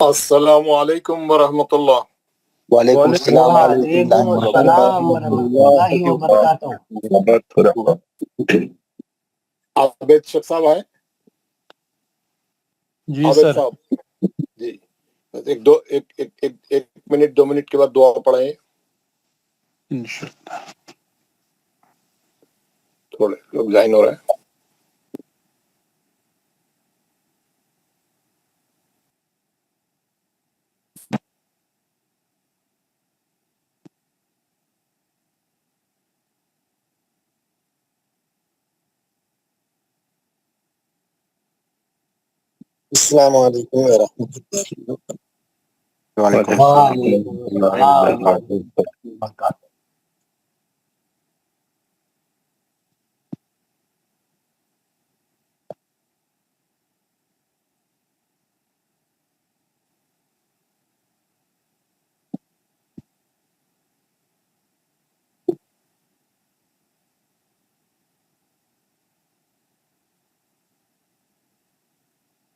السلام علیکم ورحمۃ اللہ۔ وعلیکم السلام وعلیکم السلام ورحمۃ اللہ وبرکاتہ۔ عابد شیخ صاحب ہیں؟ جی عابد سر، صاحب جی، ایک منٹ 2 منٹ کے بعد دعا پڑھیں، انشاءاللہ۔ تھوڑے لوگ جوائن ہو رہے ہیں۔ السلام علیکم ورحمۃ اللہ وبرکاتہ۔ وعلیکم السلام ورحمۃ اللہ وبرکاتہ۔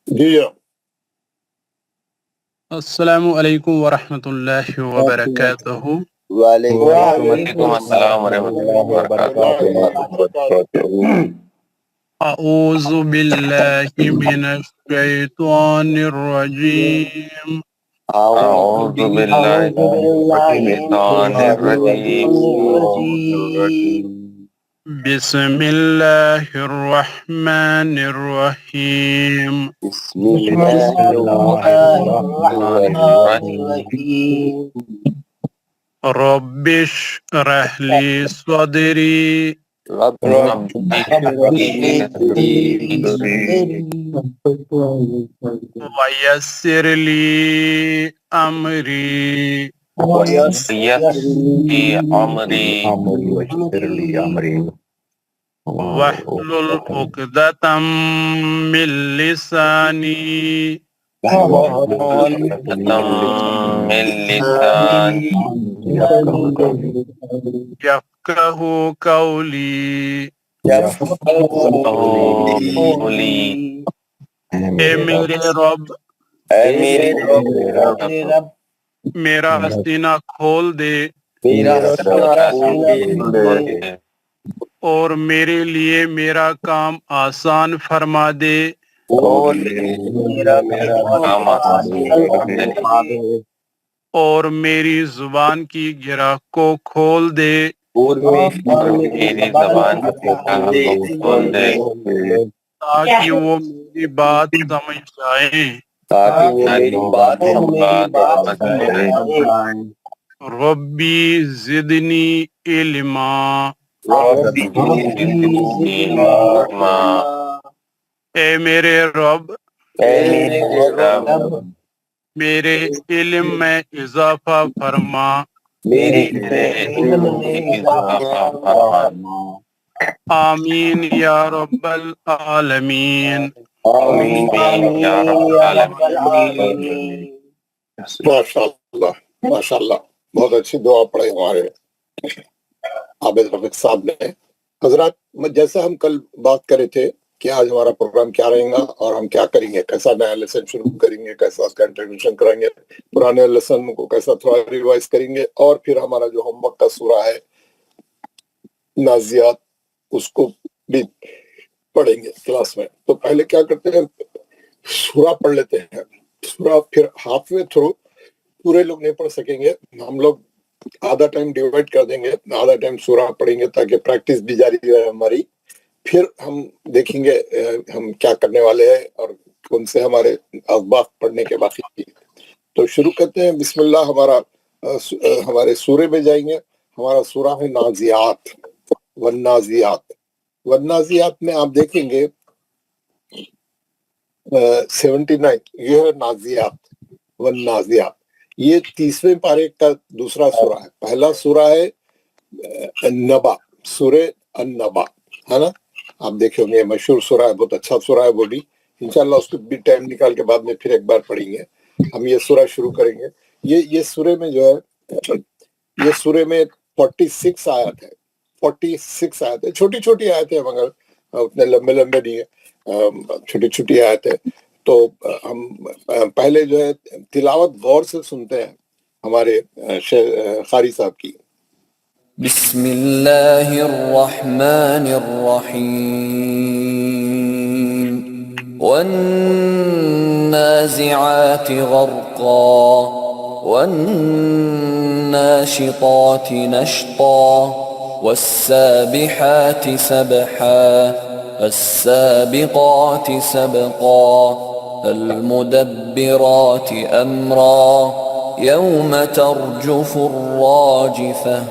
جی السلام علیکم ورحمۃ اللہ وبرکاتہ۔ وعلیکم السلام ورحمۃ اللہ وبرکاتہ۔ اعوذ باللہ من الشیطان الرجیم۔ اعوذ باللہ من الشیطان الرجیم۔ بسم اللہ الرحمن الرحیم۔ بسم اللہ الرحمن الرحیم۔ رب اشرح لی صدری رب اشرح لي صدري ویسر لی امری ويسر لي أمري واحلل عقدۃ من لسانی من لساني یفقہوا قولی۔ قولي اے میرے رب، میرے رب میرا سینہ کھول دے اور میرے لیے میرا کام آسان فرما دے، اور میرا کام آسان اور میری زبان کی گرہ کو کھول دے، اور میری زبان کھول دے تاکہ وہ میری بات سمجھ جائیں۔ تاکہ وہ میری بات سمجھ جائیں۔ ربی زدنی علما۔ ربی زدنی علما۔ اے میرے رب، اے میرے رب میرے علم میں اضافہ فرما، میرے علم میں اضافہ فرما۔ آمین یا رب العالمین۔ آمین یا رب العالمین۔ ماشاء اللہ ماشاء اللہ، بہت اچھی دعا پڑھی ہمارے عابد رفیق صاحب نے۔ حضرات، جیسا ہم کل بات کرے تھے کہ آج ہمارا پروگرام کیا رہے گا اور ہم کیا کریں گے، کیسا نیا لیسن شروع کریں گے، کیسا اس کا انٹروڈکشن کریں گے، پرانے لیسن کو کیسا تھوڑا ریوائز کریں گے، اور پھر ہمارا جو ہوم ورک کا سورہ ہے نازیات، اس کو بھی پڑھیں گے کلاس میں۔ تو پہلے کیا کرتے ہیں، سورہ پڑھ لیتے ہیں، سورہ پھر ہاف وے تھرو پورے لوگ نہیں پڑھ سکیں گے، ہم لوگ آدھا ٹائم ڈیوائڈ کر دیں گے، آدھا ٹائم سورہ پڑھیں گے تاکہ پریکٹس بھی جاری رہے ہماری۔ پھر ہم دیکھیں گے ہم کیا کرنے والے ہیں اور کون سے ہمارے اسباق پڑھنے کے باقی۔ تو شروع کرتے ہیں، بسم اللہ۔ ہمارے سورے میں جائیں گے، ہمارا سورہ ہے نازیات، والنازیات۔ والنازیات میں آپ دیکھیں گے 79 یہ ہے نازیات والنازیات، یہ 30ویں پارے کا دوسرا سورہ ہے۔ پہلا سورہ ہے النبا، سورہ النبا ہے نا، آپ دیکھیں گے مشہور سورہ ہے، بہت اچھا سورہ ہے وہ بھی، انشاءاللہ اس کو بھی ٹائم نکال کے بعد میں پھر ایک بار پڑھیں گے۔ ہم یہ سورہ شروع کریں گے۔ یہ سورہ میں جو ہے، یہ سورہ میں 46 آیت ہے، 46 آیت ہے، چھوٹی چھوٹی آیت ہے مگر اتنے لمبے لمبے نہیں ہے، چھوٹی چھوٹی آیت ہے۔ تو ہم پہلے جو ہے تلاوت غور سے سنتے ہیں ہمارے قاری صاحب کی. بسم اللہ الرحمن الرحیم والنازعات غرقا والناشطات نشطا والسابحات سبحا السابقات سبقا المدبرات أمرا يوم ترجف الراجفة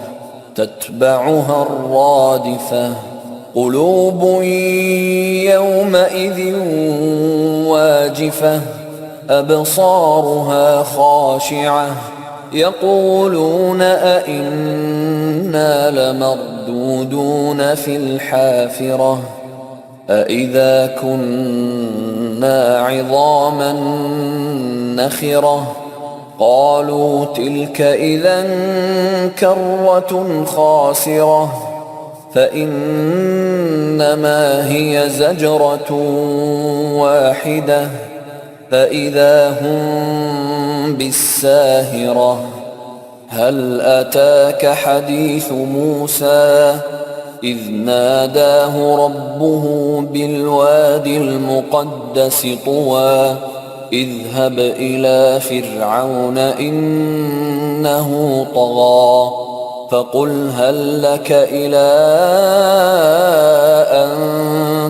تتبعها الرادفة قلوب يومئذ واجفة أبصارها خاشعة يقولون أئنا لمردودون في الحافرة أئذا كنا عظاما نخرة قالوا تلك إذا كرة خاسرة فإنما هي زجرة واحدة فإذا هم بالساهرة هل أتاك حديث موسى إذ ناداه ربه بالوادي المقدس طوى اذهب إلى فرعون إنه طغى فقل هل لك إلى أن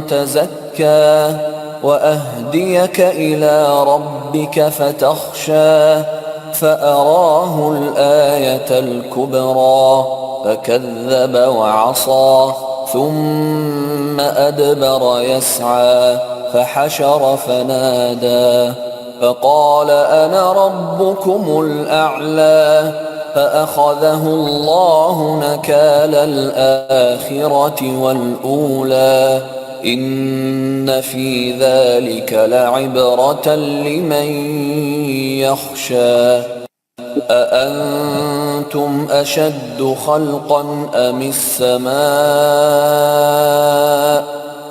تزكى وأهديك إلى ربك فتخشى فأراه الآية الكبرى فكذب وعصى ثم أدبر يسعى فحشر فنادى فقال أنا ربكم الأعلى فأخذه الله نكال الآخرة والأولى إن في ذلك لعبرة لمن يخشى أأنتم أشد خلقا أم السماء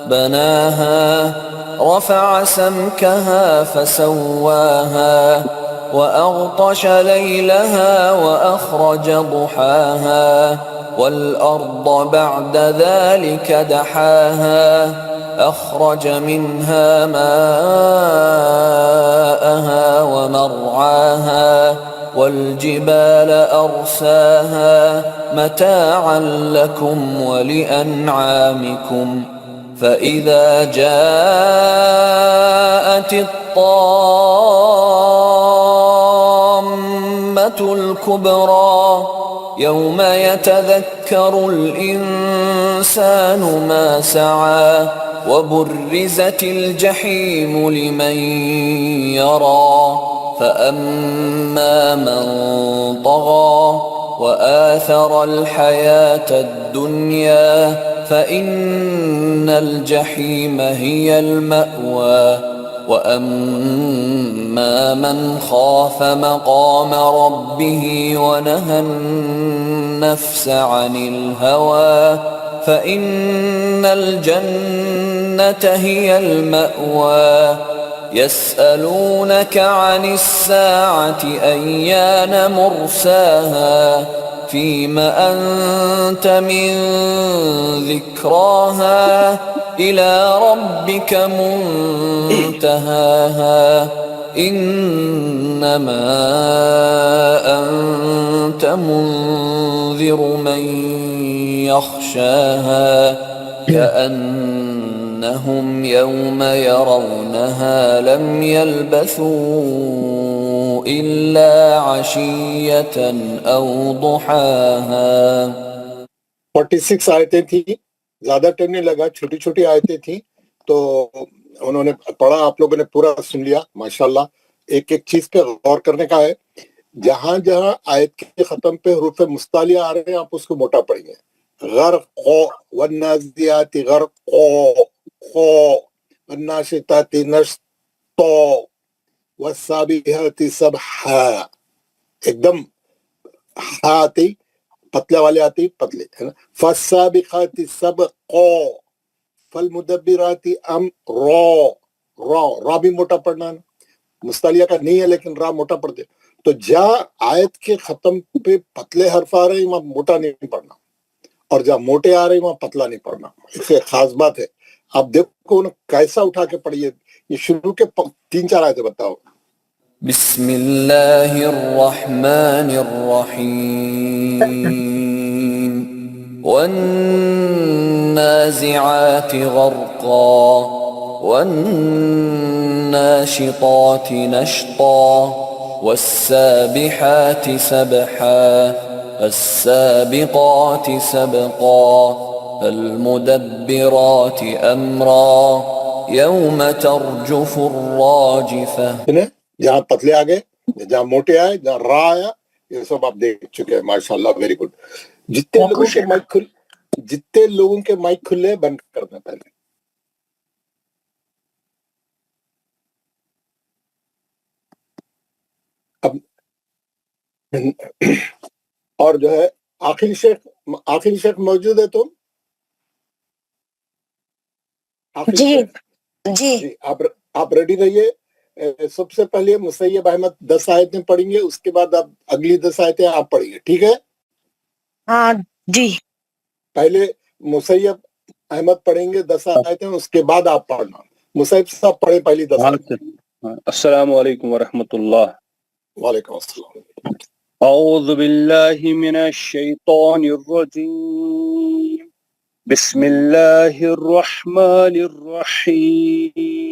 بناها رفع سمكها فسواها وأغطش ليلها وأخرج ضحاها والأرض بعد ذلك دحاها أخرج منها ماءها ومرعاها والجبال أرساها متاعا لكم ولأنعامكم فإذا جاءت الطامة الكبرى يوم يتذكر الإنسان ما سعى وبرزت الجحيم لمن يرى فأما من طغى وآثر الحياة الدنيا فإن الجحيم هي المأوى وأما من خاف مقام ربه ونهى النفس عن الهوى فإن الجنة هي المأوى يسألونك عن الساعة أيان مرساها فيم أنت من ذكراها إلى ربك منتهاها إنما أنت منذر من يخشاها كأنهم يوم يرونها لم يلبثوا إلا عشية أو ضحاها 46 آیتیں تھیں، زیادہ ٹائم نہیں لگا، چھوٹی چھوٹی آیتیں تھیں، تو انہوں نے پڑھا، آپ لوگوں نے پورا سن لیا ماشاءاللہ. ایک ایک چیز پہ غور کرنے کا ہے. جہاں جہاں آیت کے ختم پہ حروف مستعلیہ آ رہے ہیں آپ اس کو موٹا پڑھیں گے. غرقو والنازعات غرقو خو والناشطات نشطو والسابحات سبحا. ایک دم ہا آتی پتلے والے آتی پتلے ہے نا. فالسابقات سبقو فالمدبرات امرا را بھی موٹا پڑھنا ہے، مستعلیہ کا نہیں ہے لیکن را موٹا پڑھتے، تو جہاں آیت کے ختم پہ پتلے حرف آ رہے ہیں وہاں موٹا نہیں پڑھنا، اور جہاں موٹے آ رہے ہیں وہاں پتلا نہیں پڑھنا. اس سے خاص بات ہے. آپ دیکھو کیسا اٹھا کے پڑھیے. یہ شروع کے 3-4 آیتیں بتاؤ. بسم اللہ الرحمن الرحیم والنازعات غرقا والناشطات نشطا والسابحات سبحا السابقات سبقا المدبرات امرا یوم ترجف الراجفہ. جہاں پتلے آ گئے، جہاں موٹے آئے، جہاں را آیا، یہ سب آپ دیکھ چکے ہیں. ماشاءاللہ، ویری گڈ. جتنے لوگوں کے مائک کھلے بند کرنا پہلے. اب اور جو ہے آخری شیخ موجود ہے. تم جی جی جی آپ ریڈی رہیے. سب سے پہلے مسیب احمد 10 آیتیں پڑھیں گے، اس کے بعد آپ اگلی 10 آیتیں آپ پڑھیں گے. ٹھیک ہے؟ ہاں جی. پہلے مسیب احمد پڑھیں گے 10 آیتیں، اس کے بعد آپ پڑھنا. مسیب صاحب پڑھیں پہلی 10 آیتیں. السلام علیکم ورحمۃ اللہ. وعلیکم السلام. اعوذ باللہ من الشیطان الرجیم. بسم اللہ الرحمن الرحیم.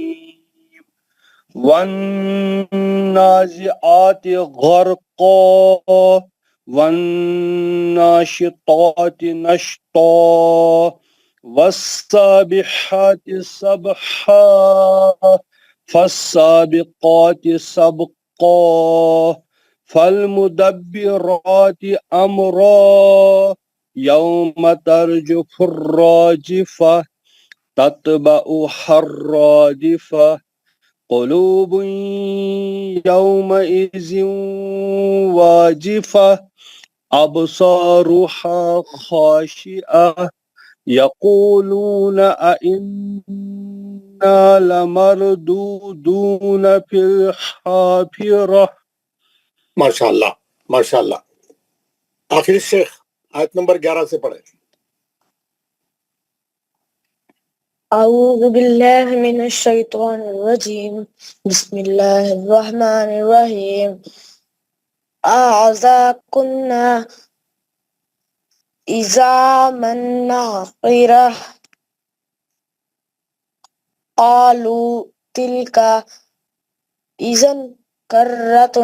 والنازعات غرقا والناشطات نشطا والسابحات سبحا فالسابقات سبقا فالمدبرات امرا یوم ترجف الراجفہ تتبعها الرادفہ قلوب یومئذ واجفہ ابصارها خاشعہ یقولون ائنا لمردودون فی الحافرہ. ماشاءاللہ ماشاءاللہ. آخری شیخ آیت نمبر 11 سے پڑھیں. اعوذ باللہ من الشیطان الرجیم. بسم اللہ الرحمن الرحیم. اعزاکنا اذا من ناخرہ قالوا تلک اذن کرۃ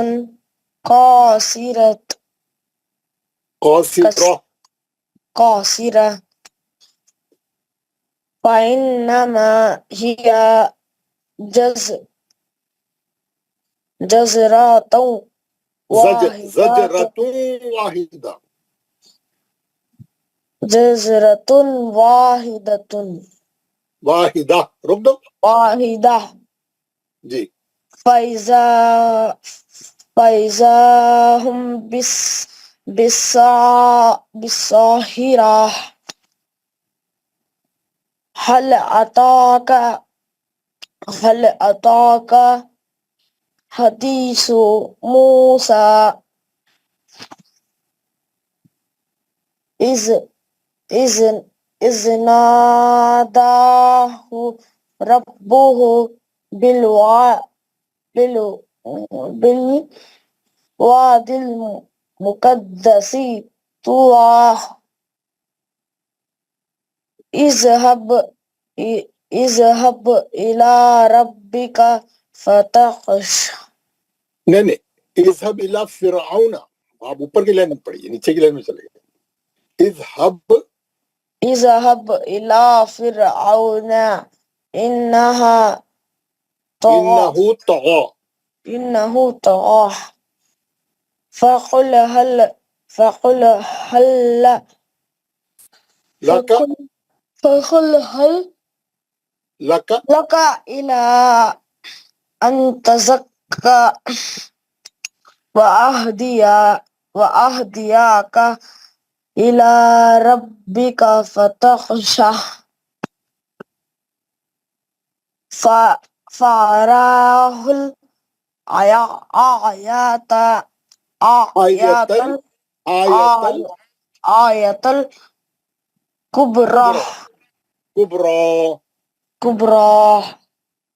قاصرۃ فإنما هي زجرة واحدہ. رک دو واحدہ جی. فإذا هم بالساهرة هل أتاك حديث موسى إذ ناداه ربه بالواد المقدس طوى اذهب إلى ربك فتخشى. نہیں اذهب الى فرعون. آپ اوپر کی لائن میں پڑھیے، نیچے کی لائن میں چلے گئے. اذهب إلى فرعون إنه طغى فقل هل لك إلى أن تزكى وأهديك إلى ربك فتخشى فأراه الآيات آیتل آیتل آية الكبرى کبرا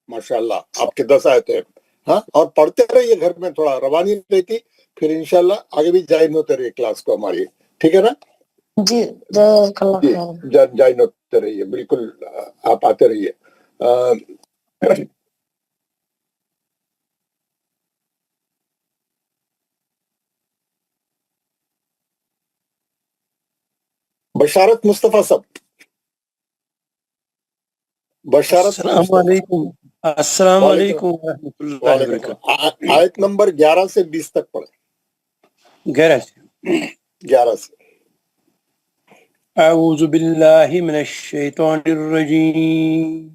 ماشاء اللہ آپ کے 10 آیتیں ہیں ہاں اور پڑھتے رہیے گھر میں تھوڑا روانی رہتی پھر انشاءاللہ آگے بھی جوائن ہوتے رہیے کلاس کو ہماری ٹھیک ہے نا جی جزاک اللہ جی خیر جوائن ہوتے رہیے بالکل آپ آتے رہیے بشارت مصطفیٰ صاحب بشارت السلام علیکم السلام علیکم ورحمۃ اللہ وعلیکم وبرکاتہ السلام آیت نمبر 11 سے 20 تک پڑھیں 11 سے اعوذ باللہ من الشیطان الرجیم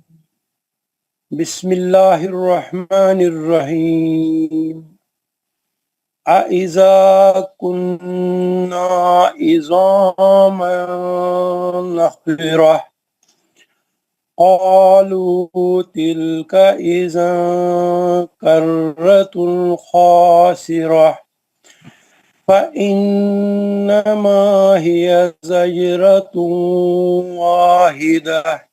بسم اللہ الرحمن الرحیم اَإِذَا كُنَّا عِظَامًا نَخِرَةً قالوا تلك إذا كرة خاسرة فإنما هي زجرة واحدة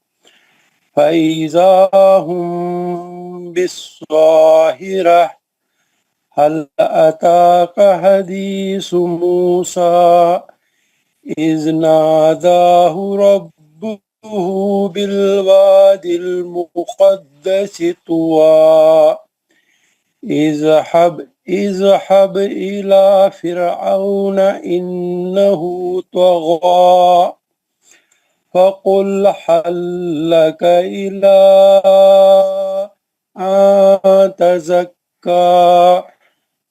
فإذا هم بالساهرة هل أتاك حديث موسى إذ ناداه ربه بالوادي المقدس طوى اذهب إلى فرعون إنه طغى فقل هل لك إلى أن تزكى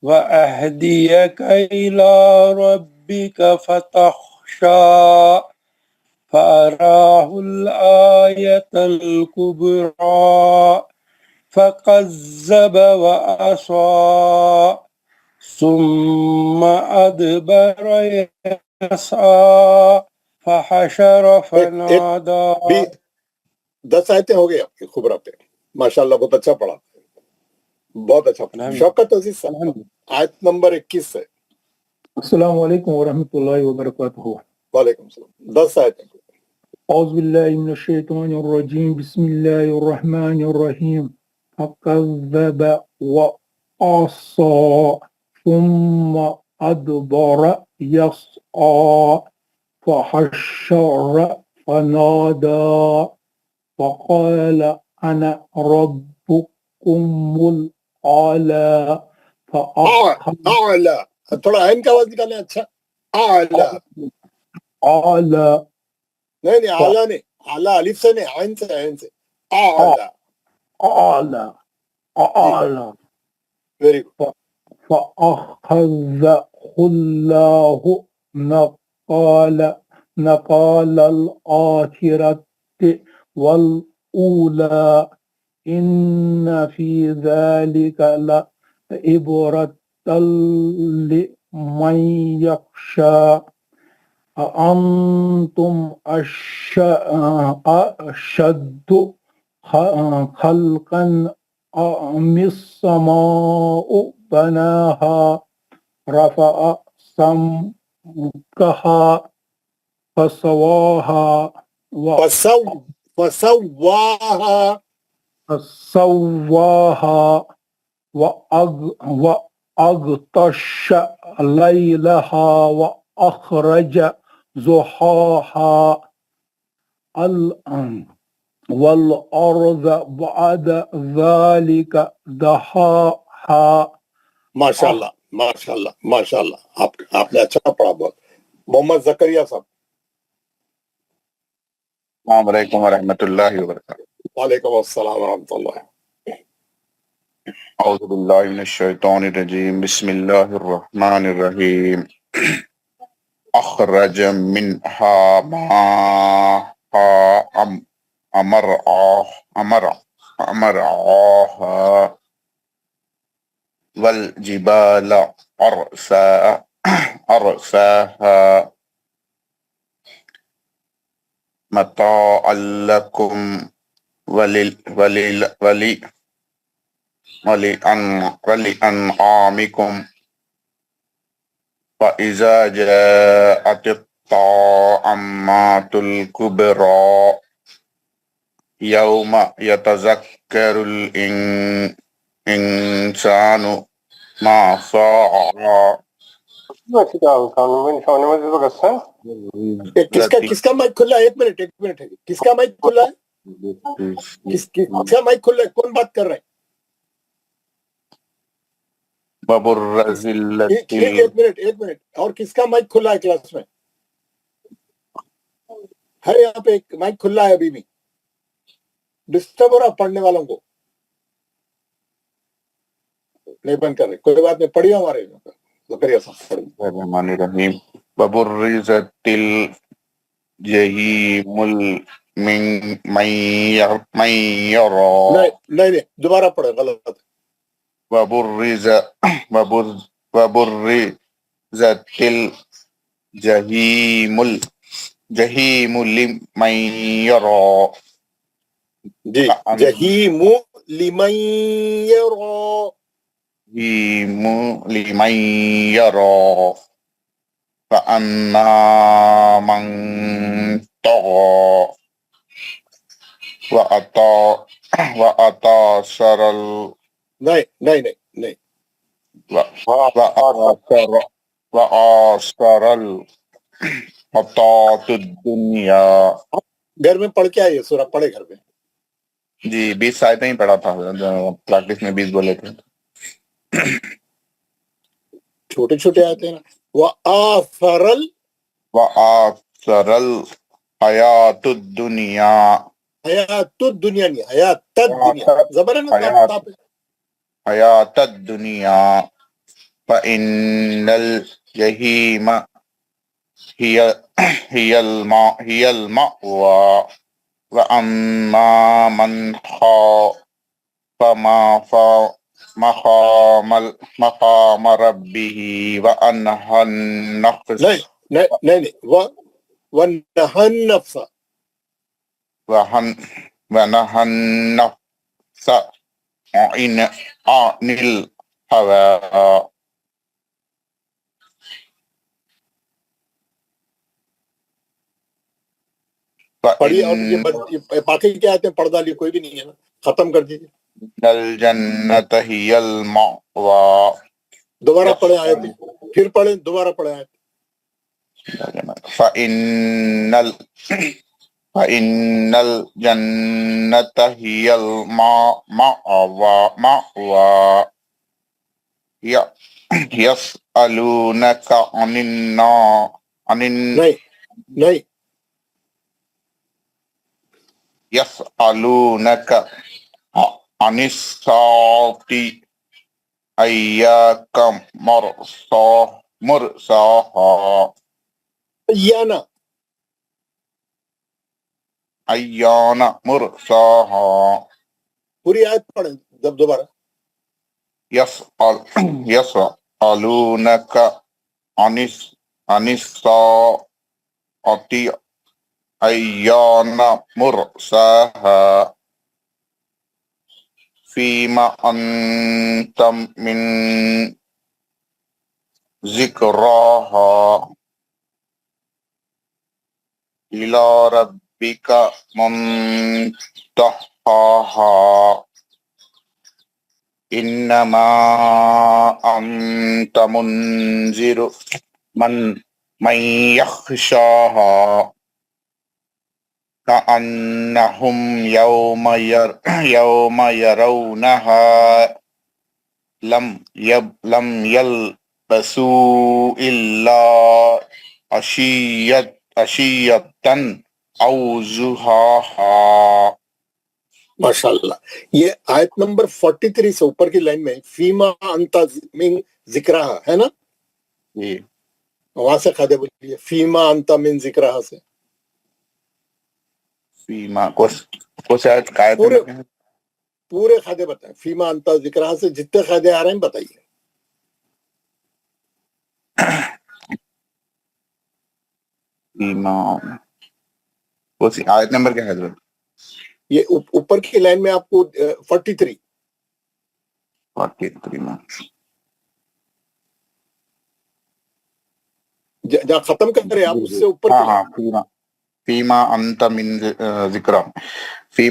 وأهديك إلى ربك فتخشى فأراه الآية الكبرى فكذب وعصى ثم أدبر يسعى فحشر فنادى 10 آیتیں ہو گئی آپ کی خبرہ پہ ماشاءاللہ بہت اچھا پڑھا بہت اچھا پڑھا شوکت عزیز صاحب آیت نمبر 21 سے السلام علیکم ورحمۃ اللہ وبرکاتہ وعلیکم السلام 10 آیتیں اعوذ باللہ من الشیطان الرجیم بسم اللہ الرحمن الرحیم فکذب وعصى ثم ادبر يسعى فحشر فنادى فقال انا ربكم الاعلى اعلی تھوڑا عین کا آواز نکالیں اچھا اعلی اعلى نہیں اعلی نہیں اعلی الف سے نہیں عین سے اعلی اعلى اعلى ویری گڈ فأخذه الله نقال الآخرة والأولى إن في ذلك لعبرة لمن يخشى أأنتم أشد خلقا أم السماء بناها رفع سمكها فسواها وأغطش ليلها وأخرج ضحاها والأرض بعد ذلك دحاها ماشاءاللہ ماشاءاللہ ماشاءاللہ آپ نے اچھا پڑھا بہت محمد زکریا صاحب السلام علیکم ورحمۃ اللہ وبرکاتہ وعلیکم السلام ورحمۃ اللہ اعوذ باللہ من الشیطان الرجیم بسم اللہ الرحمن الرحیم اخرج منها ماءها مرعاها والجبال أرساها متاعا لكم ولأنعامكم فإذا جاءت الطامة الكبرى يوم يتذكر الإنسان ما سعى किसका माइक खुला है? एक मिनट है, किसका माइक खुला है? किसका माइक खुला है? कौन बात कर रहा है? एक मिनट और किसका माइक खुला है क्लास में? है यहाँ पे एक माइक खुला है अभी भी, डिस्टर्ब हो रहा पढ़ने वालों को, नहीं बंद कर रहे, कोई बात नहीं, पढ़िए हमारे ज़करिया साहब। Bismillahirrahmanirrahim. Waburrizatil jahimul man yara. नहीं दोबारा पढ़े, गलत है। Waburrizatil jahimul man yara. जी, जहीमु लिमन यरा, liman yara. فأما من طغى وأطى شر नहीं وآثر الحياة الدنيا. घर में पढ़ के आइए, सूरह पढ़े घर में। जी 20 आयतें ही पढ़ा था, प्रैक्टिस में 20 बोले थे। छोटे छोटे आते हैं ना। वआसरल हयातुद दुनिया, हयातुद दुनिया नहीं, हयातुद दुनिया, ज़बर है ना ताप पे। हयातुद दुनिया फइन्नल जहीमा हियल मअवा व अम्मा मन खाफ मक़ाम रब्बिही व अनहन नफ्स नहीं वनहन नफ्स अनिल हवा। पढ़िए, और ये बाकी क्या आते हैं पढ़ डालिए, कोई भी नहीं है ना, खत्म कर दीजिए। नल जन्नत हियल मअवा। दोबारा पढ़े आयत, फिर पढ़े, दोबारा पढ़े आयत। फ़इन्नल जन्नत हियल मअवा यसअलूनका नहीं यसअलूनका अनिस्साति अय्याका मुरसाहा। अय्याना मुरसाहा। पूरी आयत पढ़ें जब दोबारा। यसअलूनका अनिस्साति अय्याना मुरसाहा फीमा अंतम मिन ज़िक्राहा इला रब्बिका मुंतहाहा इन्नमा अंत मुंज़िरु मन यख्शाहा कअन्नहुम यौम यरौनहा लम यल्बसू इल्ला अशियतन औ ज़ुहाहा। माशाल्लाह। ये आयत नंबर 43 से ऊपर की लाइन में फीमा अंता मिन ज़िक्राहा है ना जी, वहां से खादे बोलिए, फीमा अंता मिन ज़िक्राहा से फीमा को शायद पूरे खादे बताएं। फीमा अंता ज़िक्राहा से जितने खादे आ रहे हैं बताइए। फीमा आयत नंबर क्या है? ये ऊपर की लाइन में आपको 43 43 में जहाँ खत्म कर रहे हैं आप उससे ऊपर हाँ के हाँ फीमा फीमा अंत मिन जिक्रा फी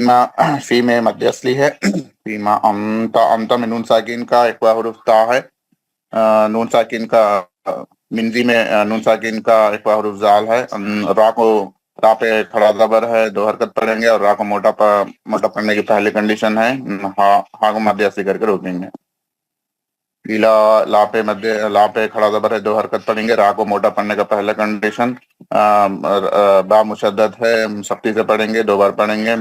में मध्य असली है फीमा अंत में नून साकिन का एक हुरूफ ता है नून साकिन का मिंजी में नून साकिन का एक हुरूफ जाल है रा पे खड़ा जबर है, 2 हरकत पढ़ेंगे और रा को मोटा पढ़ने की पहली कंडीशन है हा को मध्य असली करके रोकेंगे। ला पे खड़ा जबर है, 2 हरकत पढ़ेंगे, रा को मोटा पढ़ने का पहला कंडीशन बा मुशद्दद है, सख्ती से पढ़ेंगे, 2 बार पढ़ेंगे।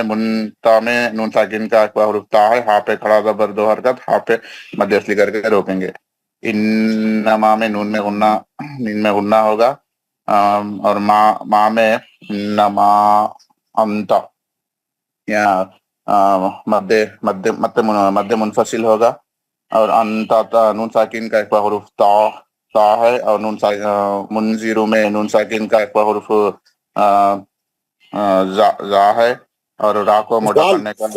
मुनता में नून साकिन का एक हुरूफ ता है, हा पे खड़ा जबर 2 हरकत, हा पे मध्य असली करके रोकेंगे। इन्नमा में नीन में गुन्ना होगा और मा में नमा अंता या मध्य मुनफसिल होगा और अंता नून साकिन का एक हुरूफ ता है और मुनजिरू में नून साकिन का एक हुरूफ जा है और रा को मोटा पढ़ने का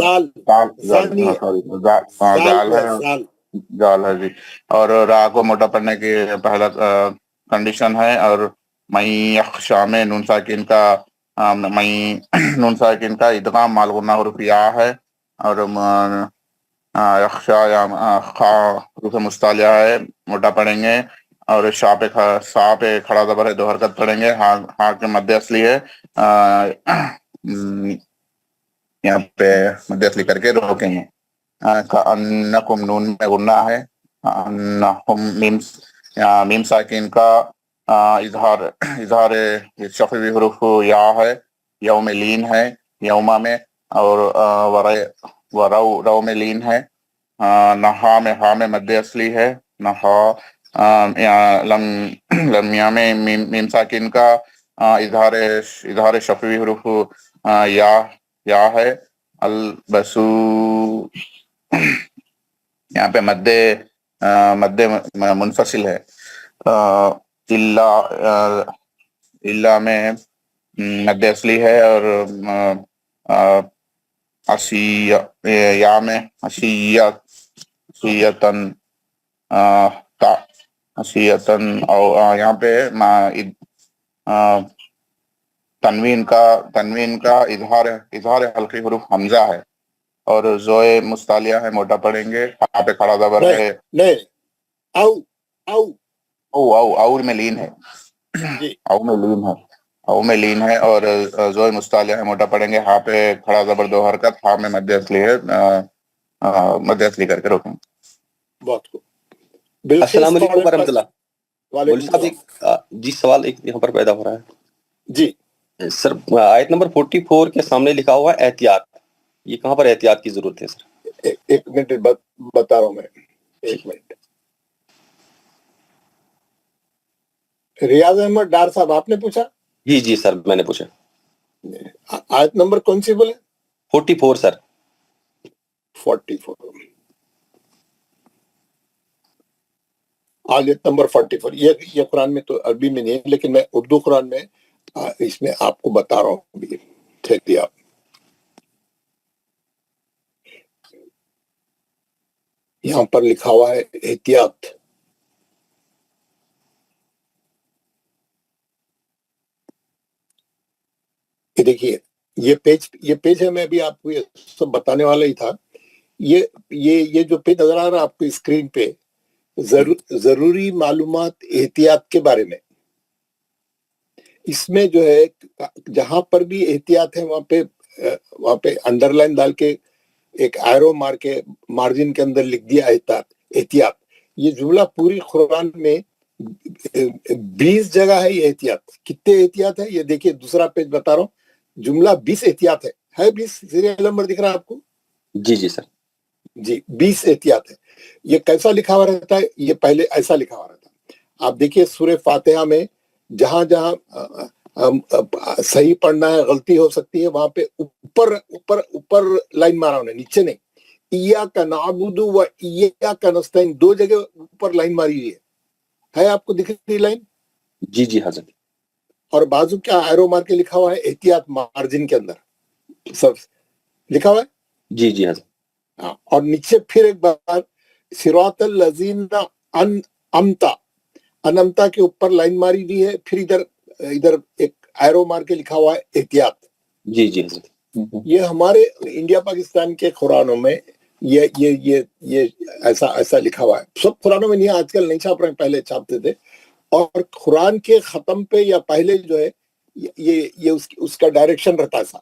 जाल है जी और रा को मोटा पढ़ने की पहला कंडीशन है। और मई यख्शा में नून साकिन का इदगाम माल गुन्ना हुरूफ या है और यख्शा या खा हुरूफ मुस्तालिया है, मोटा पढ़ेंगे और सा पे खड़ा जबर है, 2 हरकत पढ़ेंगे, हा के मध्य असली है, यहाँ पे मध्य असली करके रोकेंगे। अन्नकुम नून में गुन्ना है, अन्नहुम मीम साकिन का इजहार शफवी हुरूफ या है, यौ में लीन है, यौमा में और रौ में लीन है, नहा में हा में मध्य असली है, नहा लमिया में मीम साकिन का इजहार शफवी हुरूफ या है, अलबसू यहाँ पे मध्य मुनफसिल है, इल्ला में मध्य असली है और या में अशियतन और यहाँ पे तनवीन का इजहार हल्की हुरूफ हमजा है और जोए मुस्तालिया है, मोटा पढ़ेंगे, यहाँ पे खड़ा जबर है, नहीं औ में लीन है, औ में लीन है और जोए मुस्तालिया है, मोटा पढ़ेंगे, हाँ पे खड़ा जबर 2 हरकत, हाँ में मध्य असली है, मध्य असली करके रोकेंगे। बहुत खूब। अस्सलाम वालेकुम वरहमतुल्लाह। जी सवाल एक यहाँ पर पैदा हो रहा है जी सर, आयत नंबर 44 के सामने लिखा हुआ है एहतियात, ये कहाँ पर एहतियात की जरूरत है सर? एक मिनट बता रहा हूँ मैं, 1 मिनट। रियाज अहमद डार साहब आपने पूछा? जी सर मैंने पूछा। आयत नंबर कौन सी बोले? 44 सर। 44 आयत नंबर 44 ये कुरान में तो अरबी में नहीं है, लेकिन मैं उर्दू कुरान में इसमें आपको बता रहा हूँ अभी। एहतियात यहाँ पर लिखा हुआ है, एहतियात। ये देखिए ये पेज है, मैं भी आपको ये सब बताने वाला ही था। ये जो पेज नजर आ रहा है आपको स्क्रीन पे, जरूरी मालूमात एहतियात के बारे में, इसमें जो है जहां पर भी एहतियात है वहां पे अंडरलाइन डाल के एक एरो मार के मार्जिन के अंदर लिख दिया एहतियात। ये जुमला पूरी कुरान में 20 जगह है ये एहतियात। कितने एहतियात है ये देखिए, दूसरा पेज बता रहा हूँ, जुमला 20 एहतियात है 20 सीरियल नंबर दिख रहा है आपको? जी सर जी 20 एहतियात है। ये कैसा लिखा हुआ रहता है? ये पहले ऐसा लिखा हुआ रहता है। आप देखिए सूरह फातिहा में जहां जहां सही पढ़ना है, गलती हो सकती है, वहां पे ऊपर लाइन मारा उन्हें, नीचे नहीं। इय्याका नअबुदु व इय्याका नस्तईन 2 जगह ऊपर लाइन मारी हुई है आपको दिख रही लाइन? जी हजरत। और बाजू क्या एरो मार के लिखा हुआ है एहतियात मार्जिन के अंदर सब लिखा हुआ है जी जी हाँ सर। हाँ, और नीचे फिर एक बार सिरातल लजीना अनअमता, अनमता के ऊपर लाइन मारी हुई है, फिर इधर एक एरो मार के लिखा हुआ है एहतियात। जी जी हाँ सर। ये हमारे इंडिया पाकिस्तान के कुरानों में ये ऐसा लिखा हुआ है। सब कुरानों में नहीं, आजकल नहीं छाप रहे, पहले छापते थे। और कुरान के खत्म पे या पहले जो है ये उसका डायरेक्शन रहता है सा।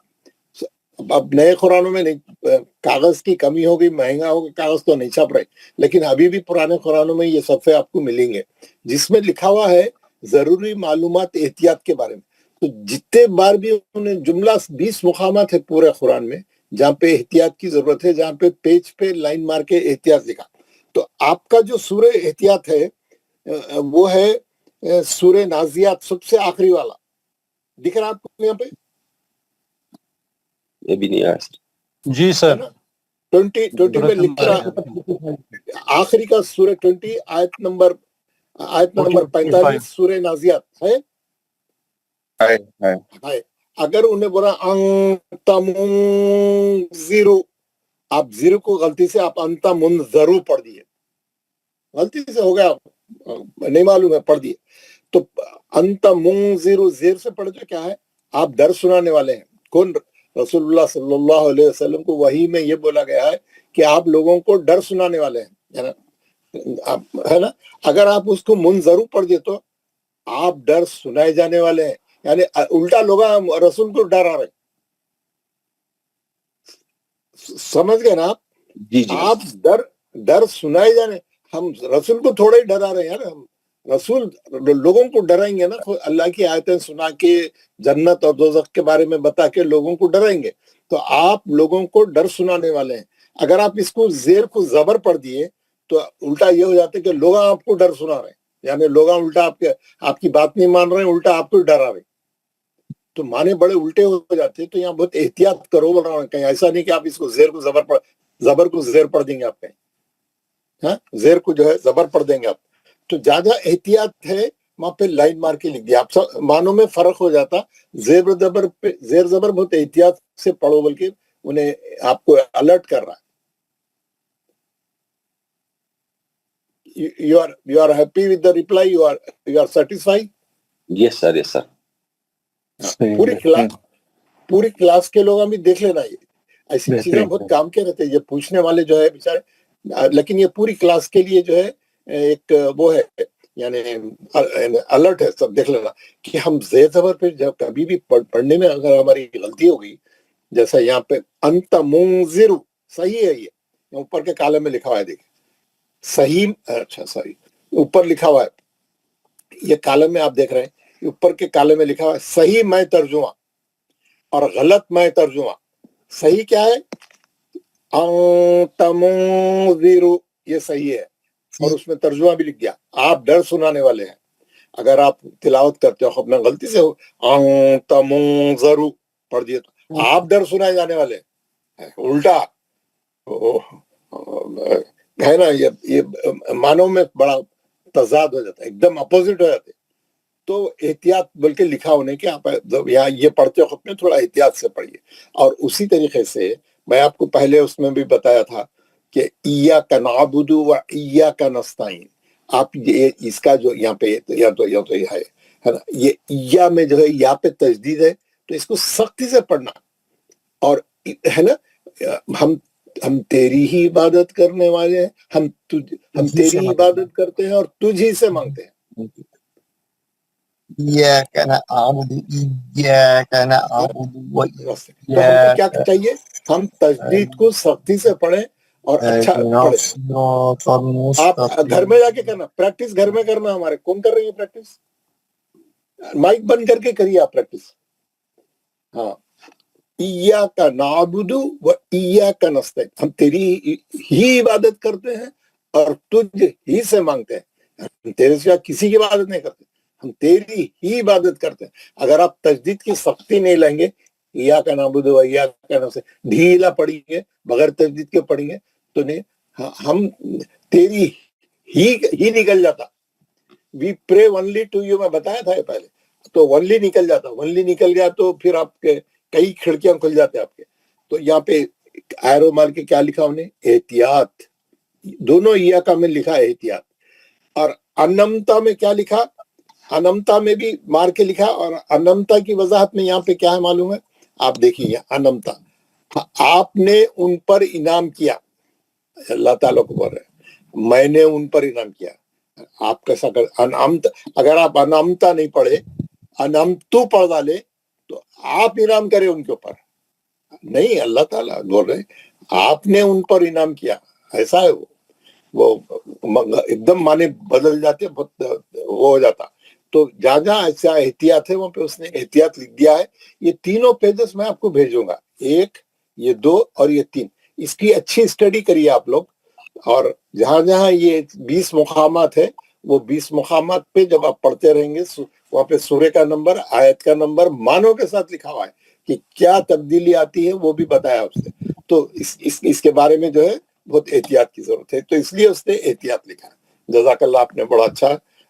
अब नए कुरानों में नहीं, कागज की कमी हो गई, महंगा हो गया कागज, तो नहीं छाप रहे, लेकिन अभी भी पुराने कुरानों में ये सफ़े आपको मिलेंगे जिसमें लिखा हुआ है जरूरी मालूमात एहतियात के बारे में। तो जितने बार भी उन्होंने जुमला 20 मुकामात है पूरे कुरान में जहाँ पे एहतियात की जरूरत है, जहाँ पे पेज पे लाइन मार के एहतियात लिखा। तो आपका जो सूरह एहतियात है वो है सूरह नाजियात, सबसे आखिरी वाला। दिख रहा है आपको यहाँ पे? ये भी नहीं आया सर। जी सर। 20 में लिख रहा, आखिरी का सूरह 20 आयत नंबर 45 सूरह नाजियात है। अगर उन्हें बोला जीरो, आप जीरो को गलती से आप अंता मुनज़रू पढ़ दिए, गलती से हो गया, नहीं मालूम है, पढ़ दिए, तो अंता मुनज़िरू ज़ेर से पढ़ के क्या है, आप दर सुनाने वाले हैं। कौन? रसूलुल्लाह सल्लल्लाहु अलैहि वसल्लम को वही में ये बोला गया है कि आप लोगों को डर सुनाने वाले हैं, है ना। अगर आप उसको मुनज़रू पढ़ दिए तो आप डर सुनाए जाने वाले हैं, यानी उल्टा लोग रसूल को डरा रहे। समझ गए ना आप? जी जी आप डर सुनाए जाने, हम रसूल को थोड़ा ही डरा रहे हैं यार। हम रसूल लोगों को डराएंगे ना, अल्लाह की आयतें सुना के, जन्नत और दोज़ख के बारे में बता के लोगों को डराएंगे। तो आप लोगों को डर सुनाने वाले हैं। अगर आप इसको जेर को जबर पढ़ दिए तो उल्टा ये हो जाता है कि लोग आपको डर सुना रहे हैं, यानी लोग उल्टा आपकी बात नहीं मान रहे हैं, उल्टा आपको डरा रहे। तो माने बड़े उल्टे हो जाते हैं। तो यहाँ बहुत एहतियात करो बोल रहा हूँ, कहीं ऐसा नहीं कि आप इसको जेर को जबर को जेर पढ़ देंगे आप कहीं, हाँ, जेर को जो है जबर पढ़ देंगे आप। तो ज्यादा एहतियात है वहां पे लाइन मार के लिख दिया। आप सब मानों में फर्क हो जाता। जेर जबर बहुत एहतियात से पढ़ो, बल्कि उन्हें आपको अलर्ट कर रहा है। You are happy with the reply? You are satisfied? Yes sir, yes sir. पूरी क्लास के लोग भी देख लेना, ये ऐसी चीजें बहुत काम के रहते हैं ये पूछने वाले जो है बेचारे। लेकिन ये पूरी क्लास के लिए जो है एक वो है, यानी अलर्ट है, सब देख लेना कि हम जेर जबर पे जब कभी भी पढ़ने में अगर हमारी गलती हो गई, जैसा यहाँ पे अंत मुंजिरु, सही है, ये ऊपर के काले में लिखा हुआ है, देखिए सही, अच्छा सही ऊपर लिखा हुआ है, ये कालम में आप देख रहे हैं, ऊपर के काले में लिखा हुआ है सही मैं तर्जुमा और गलत मैं तर्जुमा। सही क्या है? अंतमुंजिरु, ये सही है, और उसमें तर्जुमा भी लिख दिया, आप डर सुनाने वाले हैं। अगर आप तिलावत करते हो अपना गलती से हो अंतमुंजिरु पढ़ दिए तो आप डर सुनाए जाने वाले हैं, उल्टा है ना। ये मानव में बड़ा तजाद हो जाता है, एकदम अपोजिट हो जाते। तो एहतियात बल्कि लिखा होने के आप यहाँ ये पढ़ते हो अपने थोड़ा एहतियात से पढ़िए। और उसी तरीके से मैं आपको पहले उसमें भी बताया था कि इय्याका नअबुदु व इय्याका नस्तईन, आप ये इसका जो यहाँ पे या तो ये है ना, ये इय्या में जो है या पे तजदीद है, तो इसको सख्ती से पढ़ना। और है ना, हम तेरी ही इबादत करने वाले हैं, हम तेरी इबादत करते हैं और तुझ ही से मांगते हैं। इय्याका नअबुदु इय्याका नअबुदु व तो हमको क्या चाहिए? हम तजदीद को सख्ती से पढ़ें और अच्छा पढ़ें। आप घर में जाके करना, प्रैक्टिस घर में करना। हमारे कौन कर रही है प्रैक्टिस? माइक बंद करके करिए आप प्रैक्टिस। हाँ, इय्याका नअबुदु व इय्याका नस्तईन, हम तेरी ही इबादत करते हैं और तुझ ही से मांगते हैं। हम तेरे सिवा किसी की इबादत नहीं करते, हम तेरी ही इबादत करते हैं। अगर आप तजदीद की सख्ती नहीं लेंगे, इय्याका नअबुदु व इय्याका नस्तईन ढीला पढ़ेंगे, बगैर तजदीद के पढ़ेंगे, तो नहीं, हम तेरी ही निकल जाता। We pray only to you, मैं बताया था ये पहले, तो ओनली निकल जाता। ओनली निकल गया तो फिर आपके कई खिड़कियां खुल जाते आपके। तो यहाँ पे एरो मार के क्या लिखा उन्हें? एहतियात। दोनों इय्याका में लिखा एहतियात, और अनमता में क्या लिखा? अनमता में भी मार के लिखा, और अनमता की वजाहत में यहाँ पे क्या है मालूम है? आप देखिए अनमता, आपने उन पर इनाम किया, अल्लाह ताला को बोल रहे हैं मैंने उन पर इनाम किया। आप कैसा कर अनामत, अगर आप अनामता नहीं पढ़े, अनामतु पढ़ डाले तो आप इनाम करें उनके ऊपर, नहीं, अल्लाह ताला बोल रहे आपने उन पर इनाम किया। ऐसा है वो एकदम माने बदल जाते, बहुत वो हो जाता। तो जहां जहां ऐसा एहतियात है वहां पे उसने एहतियात लिख दिया है। ये तीनों पेजेस मैं आपको भेजूंगा, 1, ये 2 और ये 3। इसकी अच्छी स्टडी करिए आप लोग, और जहां जहां ये 20 मुकामात है वो 20 मुकामात पे जब आप पढ़ते रहेंगे वहां पे सूरे का नंबर, आयत का नंबर मानों के साथ लिखा हुआ है कि क्या तब्दीली आती है, वो भी बताया उसने। तो इसके बारे में जो है बहुत एहतियात की जरूरत है, तो इसलिए उसने एहतियात लिखा है। जज़ाकल्लाह, आपने बड़ा अच्छा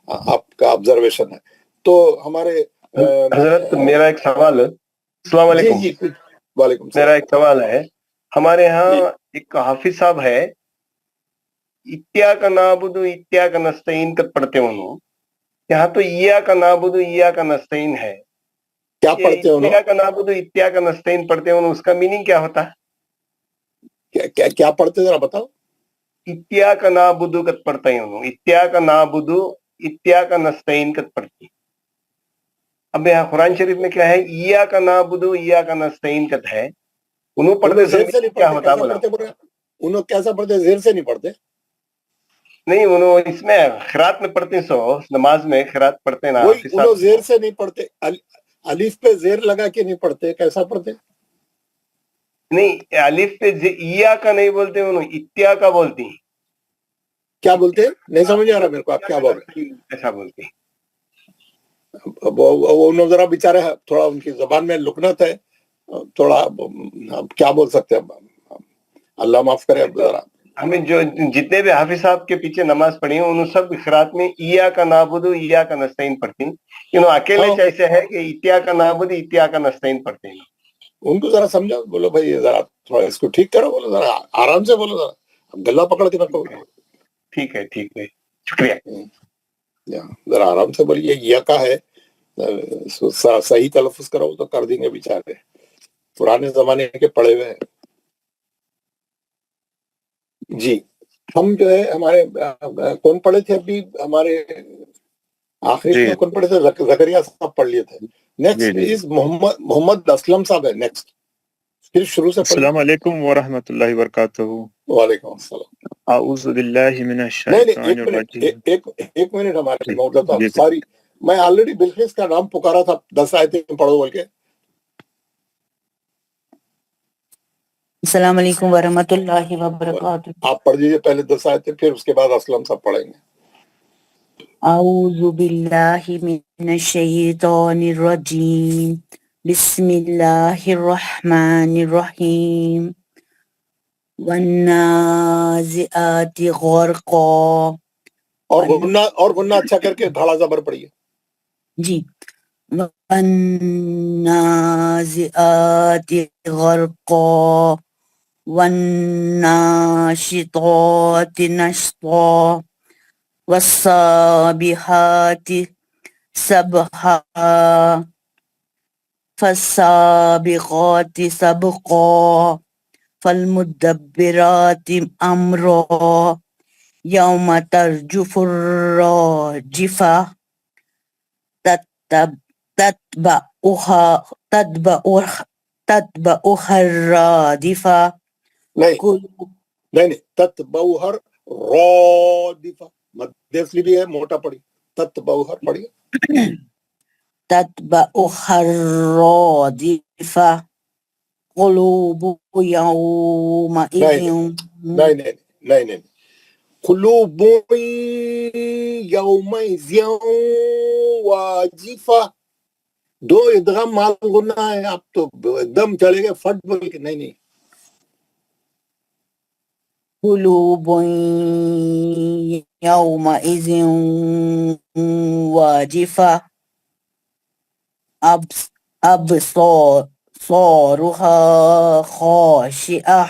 आपका ऑब्जर्वेशन है। तो हमारे हजरत, मेरा एक सवाल है। अस्सलाम वालेकुम। जी जी, वालेकुम मेरा एक सवाल है। हमारे यहाँ एक हाफिज साहब है, इत्याका नाबुदु इत्याका नस्तईन कर पढ़ते उन्हों, यहाँ तो इय्याका नाबुदु इय्याका नस्तईन है। क्या पढ़ते हो? इत्याका नाबुदु इत्याका नस्तईन पढ़ते उन्हों, उसका मीनिंग क्या होता है? क्या पढ़ते जरा बताओ। इत्याका नाबुदु कत पढ़ते हैं उन्हों, इत्याका नाबुदु इत्याका नस्तईन कत पढ़ती। अब यहाँ कुरान शरीफ में क्या है? इय्याका नाबुदु इय्याका नस्तईन कत है, उन्होंने पढ़ते समय क्या होता है? उन्होंने कैसा पढ़ते? ज़ेर से नहीं पढ़ते? नहीं, उन्होंने इसमें खिरात में पढ़ते, सो नमाज में खिरात पढ़ते ना, उन्होंने ज़ेर से नहीं पढ़ते, अलिफ पे ज़ेर लगा के नहीं पढ़ते, कैसा पढ़ते? नहीं, अलिफ पे इया का नहीं बोलते, उन्होंने इत्या का बोलती। क्या बोलते? नहीं समझ आ रहा मेरे को, आप क्या बोल रहे हैं? ऐसा बोलती। वो जरा बेचारे थोड़ा उनकी जबान में लुकनत है, थोड़ा अब क्या बोल सकते हैं, अल्लाह माफ करे। जरा हमें जो जितने भी हाफिज साहब के पीछे नमाज पढ़ी है उन्होंने सब खिरात में इया का नाबुदु इया का नस्तईन पढ़ती, अकेले ऐसे है कि इत्या का नाबुदु इत्या का नस्तईन पढ़ते हैं। उनको जरा समझाओ, बोलो भाई जरा थोड़ा इसको ठीक करो, बोलो जरा आराम से बोलो, जरा गला पकड़ के ना कहो। ठीक है, शुक्रिया। जरा आराम से बोलिए, ये का है, सही तलफ़ुज़ करो तो कर देंगे बेचारे, पुराने जमाने के पढ़े हुए हैं। जी, हम जो है हमारे कौन पढ़े थे अभी? हमारे आखिरी में कौन पढ़े थे? ज़करिया साहब पढ़ लिए थे। नेक्स्ट इज मोहम्मद असलम साहब है नेक्स्ट, फिर शुरू से। अस्सलाम वालेकुम व रहमतुल्लाहि व बरकातहू। वालेकुम अस्सलाम। अऊज़ु बिल्लाहि मिनश शैतानिर रजीम। एक मिनट हमारे मौजूद साहब, सॉरी, मैं ऑलरेडी बिल्किस का नाम पुकारा था, 10 आयतें पढ़ो बोल के। अस्सलाम वालेकुम वरहमतुल्लाहि वबरकातुहू। आप पढ़ दीजिए पहले 10 आयतें, फिर उसके बाद असलम साहब पढ़ेंगे। अऊज़ु बिल्लाहि मिनश शैतानिर रजीम, बिस्मिल्लाहिर रहमानिर रहीम, वन्नाज़िआति ग़रक़ा। और गुन्ना अच्छा करके खड़ा ज़बर पढ़िए जी। वन्नाज़िआति ग़रक़ा, वन्नाशिताति नशता, वस्साबिहाति सबहा, फस्साबिक़ाति सबक़ा, फल्मुदब्बिराति अम्रा, यौम तर्जुफुर राजिफा, तत्बउहा रादिफा। नहीं, तत्बउहर रादिफा, मध्यस्ली भी है, मोटा पढ़ी, तत्बउहर पढ़िए। तत्बउहा रादिफा, क़ुलूबु यौमइज़िन। नहीं, क़ुलूबु यौमइज़िन वाजिफा, 2 इदगाम माल गुन्ना है, आप तो एकदम चले गए फट बोल के। नहीं, क़ुलूबु यौमइज़िन वाजिफा, أبصارها خاشعة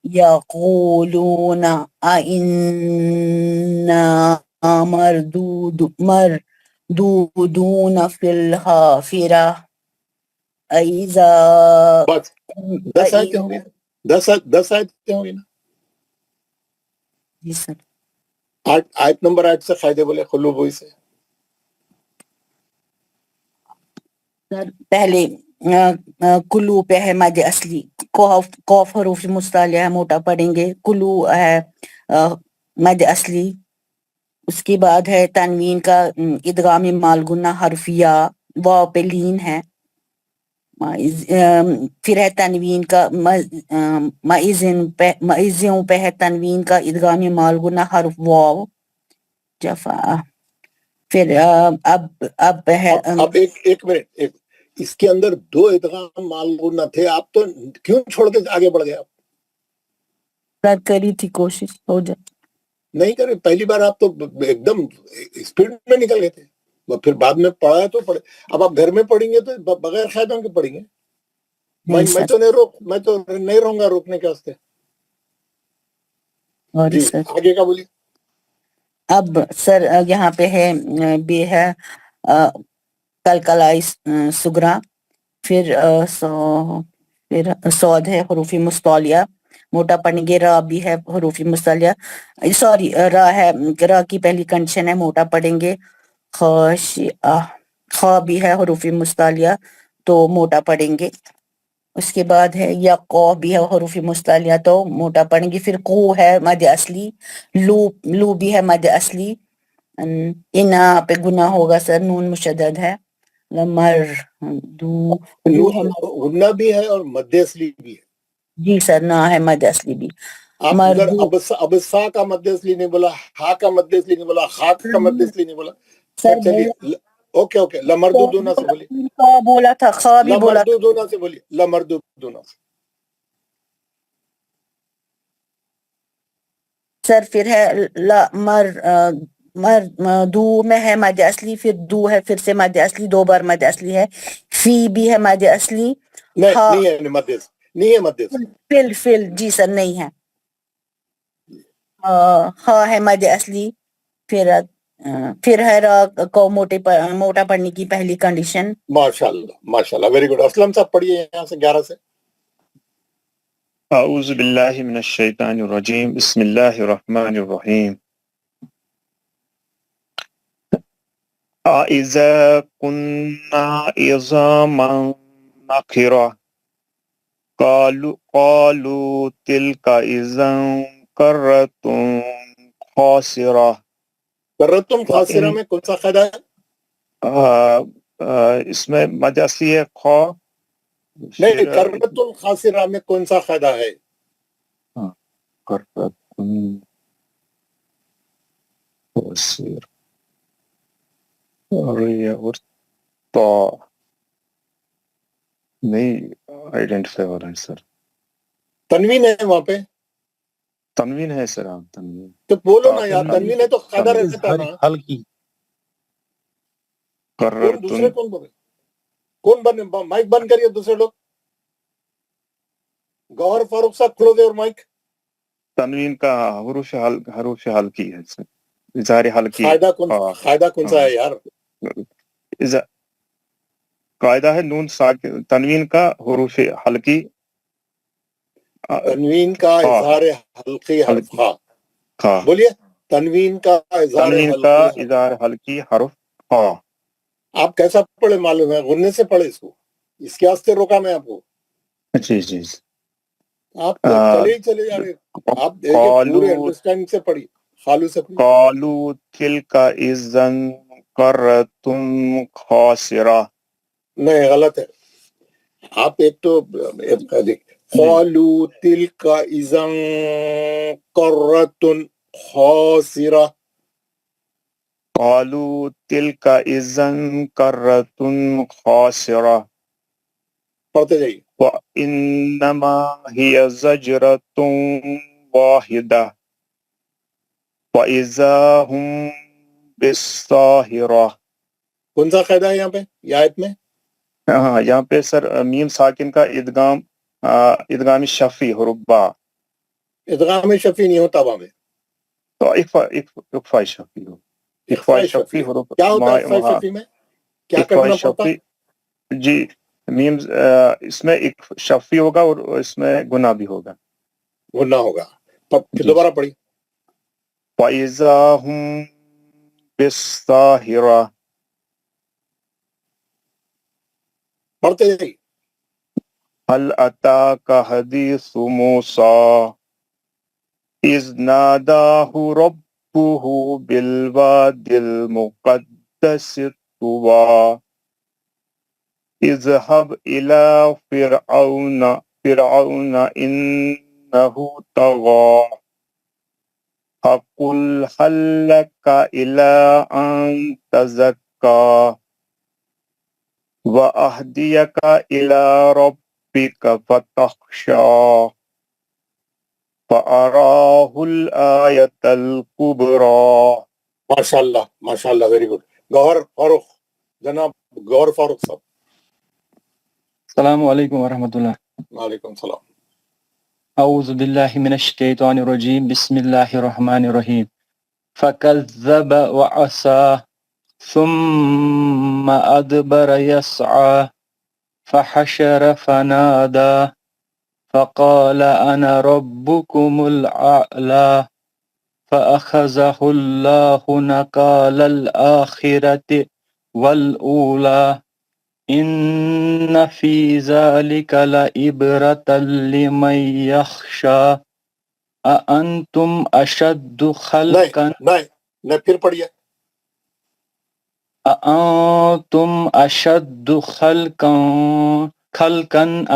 يقولون أئنا مردودون في الحافرة أإذا بس 10 آیتیں ہو گئی 10 آیتیں ہو گئی نا. جی سر. آیت نمبر 8 سے قاعدے بولے قلوب سے. سر پہلے کلو پہ ہے مد اصلی، قوف حروف مستعلیہ ہے موٹا پڑھیں گے، کلو ہے مد اصلی، اس کے بعد ہے تنوین کا ادغام مالگنہ حرفیہ، واو پہ لین ہے، پھر ہے تنوین کا معزوں پہ ہے تنوین کا ادغام مالگنہ حرف واو جفا، پھر اب ہے اب ایک منٹ، اس کے اندر 2 ادغام معلوم تھے، آپ تو کیوں چھوڑ کے آگے بڑھ گئے؟ آپ کری تھی کوشش، ہو جائے نہیں کرے، پہلی بار آپ تو ایک دم اسپیڈ میں نکل گئے تھے، پھر بعد میں پڑھا تو پڑھے. اب آپ گھر میں پڑھیں گے تو بغیر قاعدوں کے پڑھیں گے. میں تو نہیں رہوں گا روکنے کے واسطے. جی آگے کا بولیے. اب سر یہاں پہ ہے بے ہے کلکلائی سگرا، پھر سود ہے حروف مستعلیہ موٹا پڑھیں گے، را بھی ہے حروف مستعلیہ، سوری را ہے، را کی پہلی کنڈیشن ہے موٹا پڑھیں گے، خاشعہ، خا بھی ہے حروف مستعلیہ تو موٹا پڑھیں گے، اس کے بعد ہے یا قو بھی ہے حروف مستعلیہ تو موٹا پڑھیں گے، پھر قو ہے مد اصلی، لو بھی ہے مد اصلی، انا پہ گناہ ہوگا سر، نون مشدد ہے، لمر دو غنہ بھی ہے اور مد اصلی بھی ہے. جی سر نہ ہے مد اصلی بھی. آپ ادھر اب سا کا مد اصلی نہیں بولا، ہا کا مد اصلی نہیں بولا، خا کا مد اصلی نہیں بولا. سر چلیے اوکے لمردودونا سے بولیے، بولا تھا، خا بھی بولا تھا لمردودونا سے بولیے، لمردودونا سے. سر. پھر ہے دو میں ہے مد اصلی، پھر دو ہے پھر سے مد اصلی، 2 بار مد اصلی ہے، فی بھی ہے مد اصلی، نہیں ہے مد اصلی، نہیں ہے مد اصلی. فل جی سر نہیں ہے، ہاں ہے مد اصلی، پھر ہے را کو موٹا پڑھنے کی پہلی کنڈیشن. ماشاءاللہ ویری گڈ. اسلم صاحب پڑھیے یہاں سے 11 سے. اعوذ باللہ من الشیطان الرجیم، بسم اللہ الرحمن الرحیم. اِذَا كُنَّا عِظَامًا نَخِرَةً قالوا تلك إذا كرة خاسرة. کرتم خاسرہ میں کون سا قاعدہ ہے؟ اس میں مد اصلی ہے خا. نہیں، کرتم خاسرہ میں کون سا قاعدہ ہے؟ کرتم خاسر اور تا نہیں آئیڈینٹیفائی ہو رہا ہے سر. تنوین ہے وہاں پہ، تنوین ہے سر. آپ تنوین تو بولو نا یار، تنوین ہے تو قاعدہ رہتا نا. ہلکی کون دوسرے کون بولے؟ کون بنے؟ مائک بند کریے دوسرے لوگ. گوہر فاروق صاحب کھلو دے اور مائک. تنوین کا حروف ہلکی ہے سر، اظہار ہلکی. قاعدہ کون سا ہے یار؟ قاعدہ ہے نون ساکن تنوین کا حروف ہلکی، تنوین کا اظہار حلقی حرف خا. بولیے تنوین کا اظہار ہلکی حرف خا. آپ کیسا پڑھے معلوم ہے؟ غنے سے پڑھے اس کو، اس کے واسطے روکا میں آپ کو. جی جی آپ چلے جا رہے، آپ پورے انڈرسٹینڈ سے پڑھی، خالو سے پڑھی. قالوا تلك اذا كرة خاسرة. نہیں غلط ہے. آپ ایک تو قالوا تلك اذا كرة خاسرة. قالوا تلك اذا كرة خاسرة. پڑھتے جائیے. وإنما هي زجرة واحدة وإذا هم بالساهرة. کون سا قاعدہ ہے یہاں پہ یہ آیت میں؟ ہاں یہاں پہ سر میم ساکن کا ادغام ادغام شفی حروف با ادغام شفی نہیں ہوتا وہاں میں، تو اقفا شفی ہو اقفا اخفاء شفی شفی حروف کیا ہوتا ہے اخفاء شفی میں؟ کیا اقفا کرنا پڑتا؟ شفی جی میم اس میں شفی ہوگا اور اس میں گناہ بھی ہوگا گناہ ہوگا، پھر جی دوبارہ پڑھی. فَإِذَا هُمْ بِالسَّاهِرَةِ پڑھتے جائیے. هل أتاك حديث موسى إذ ناداه ربه بالواد المقدس طوى اذهب إلى فرعون إنه طغى فقل هل لك إلى أن تزكى وأهديك إلى ربك فتخشى فأراه الآية الكبرى. ماشاء اللہ ویری گڈ. گوہر فاروق، جناب گوہر فاروق صاحب. السلام علیکم ورحمۃ اللہ. وعلیکم السلام. اعوذ باللہ من الشیطان الرجیم بسم اللہ الرحمن الرحیم. فکذب وعصى ثم ادبر يسعى فحشر فنادى فقال انا ربكم الاعلى فاخذه الله نكال الاخرة والاولى ان فی ذلک لعبرۃ لمن یخشی اانتم اشد خلقا نہیں پھر پڑھیے. اانتم اشد خلقا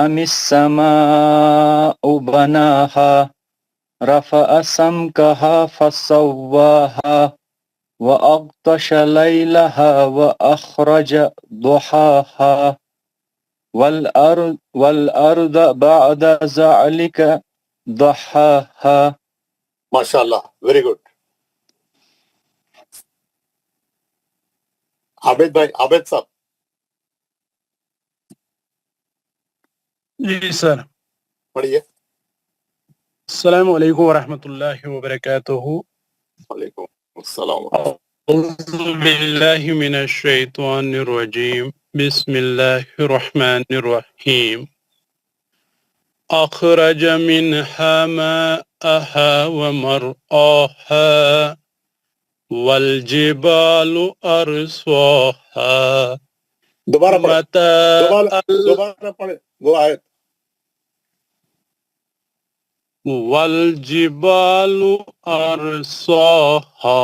ام السماء بناها رفع سمكها فسواها وأغطش ليلها وأخرج ضحاها والأرض بعد ذلك ضحاها. ماشاء اللہ ویری گڈ. عابد بھائی، عابد صاحب. جی سر. پڑھیے. السلام علیکم ورحمۃ اللہ وبرکاتہ. وعلیکم السلام. اعوذ باللہ من الشیطان الرجیم بسم اللہ الرحمن الرحیم. اخرج منها ماءها ومرعاها والجبال ارساها دوبارہ پڑھے، متاعا دوبارہ پڑھے وہ آیت. والجبال ارساها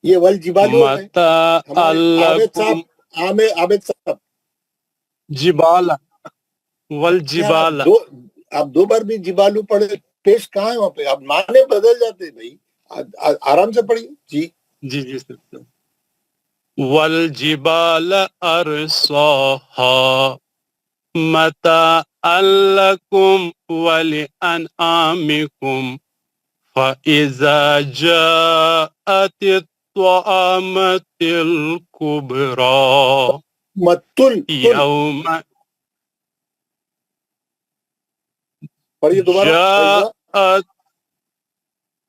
یہ والجبال ہو گئے متاعا ہمارے عابد لکم. صاحب. عابد صاحب جبال یار والجبال. آپ دو بار بھی جبالو پڑھے، پیش کہاں ہے وہاں پہ؟ آپ معنی بدل جاتے بھائی. آرام سے پڑھیے. جی جی سر. والجبال ارساها متاعا لکم ولانعامکم فإذا جاءت الطامة الكبرى متل يوم پڑھیے دوبارہ. جاءت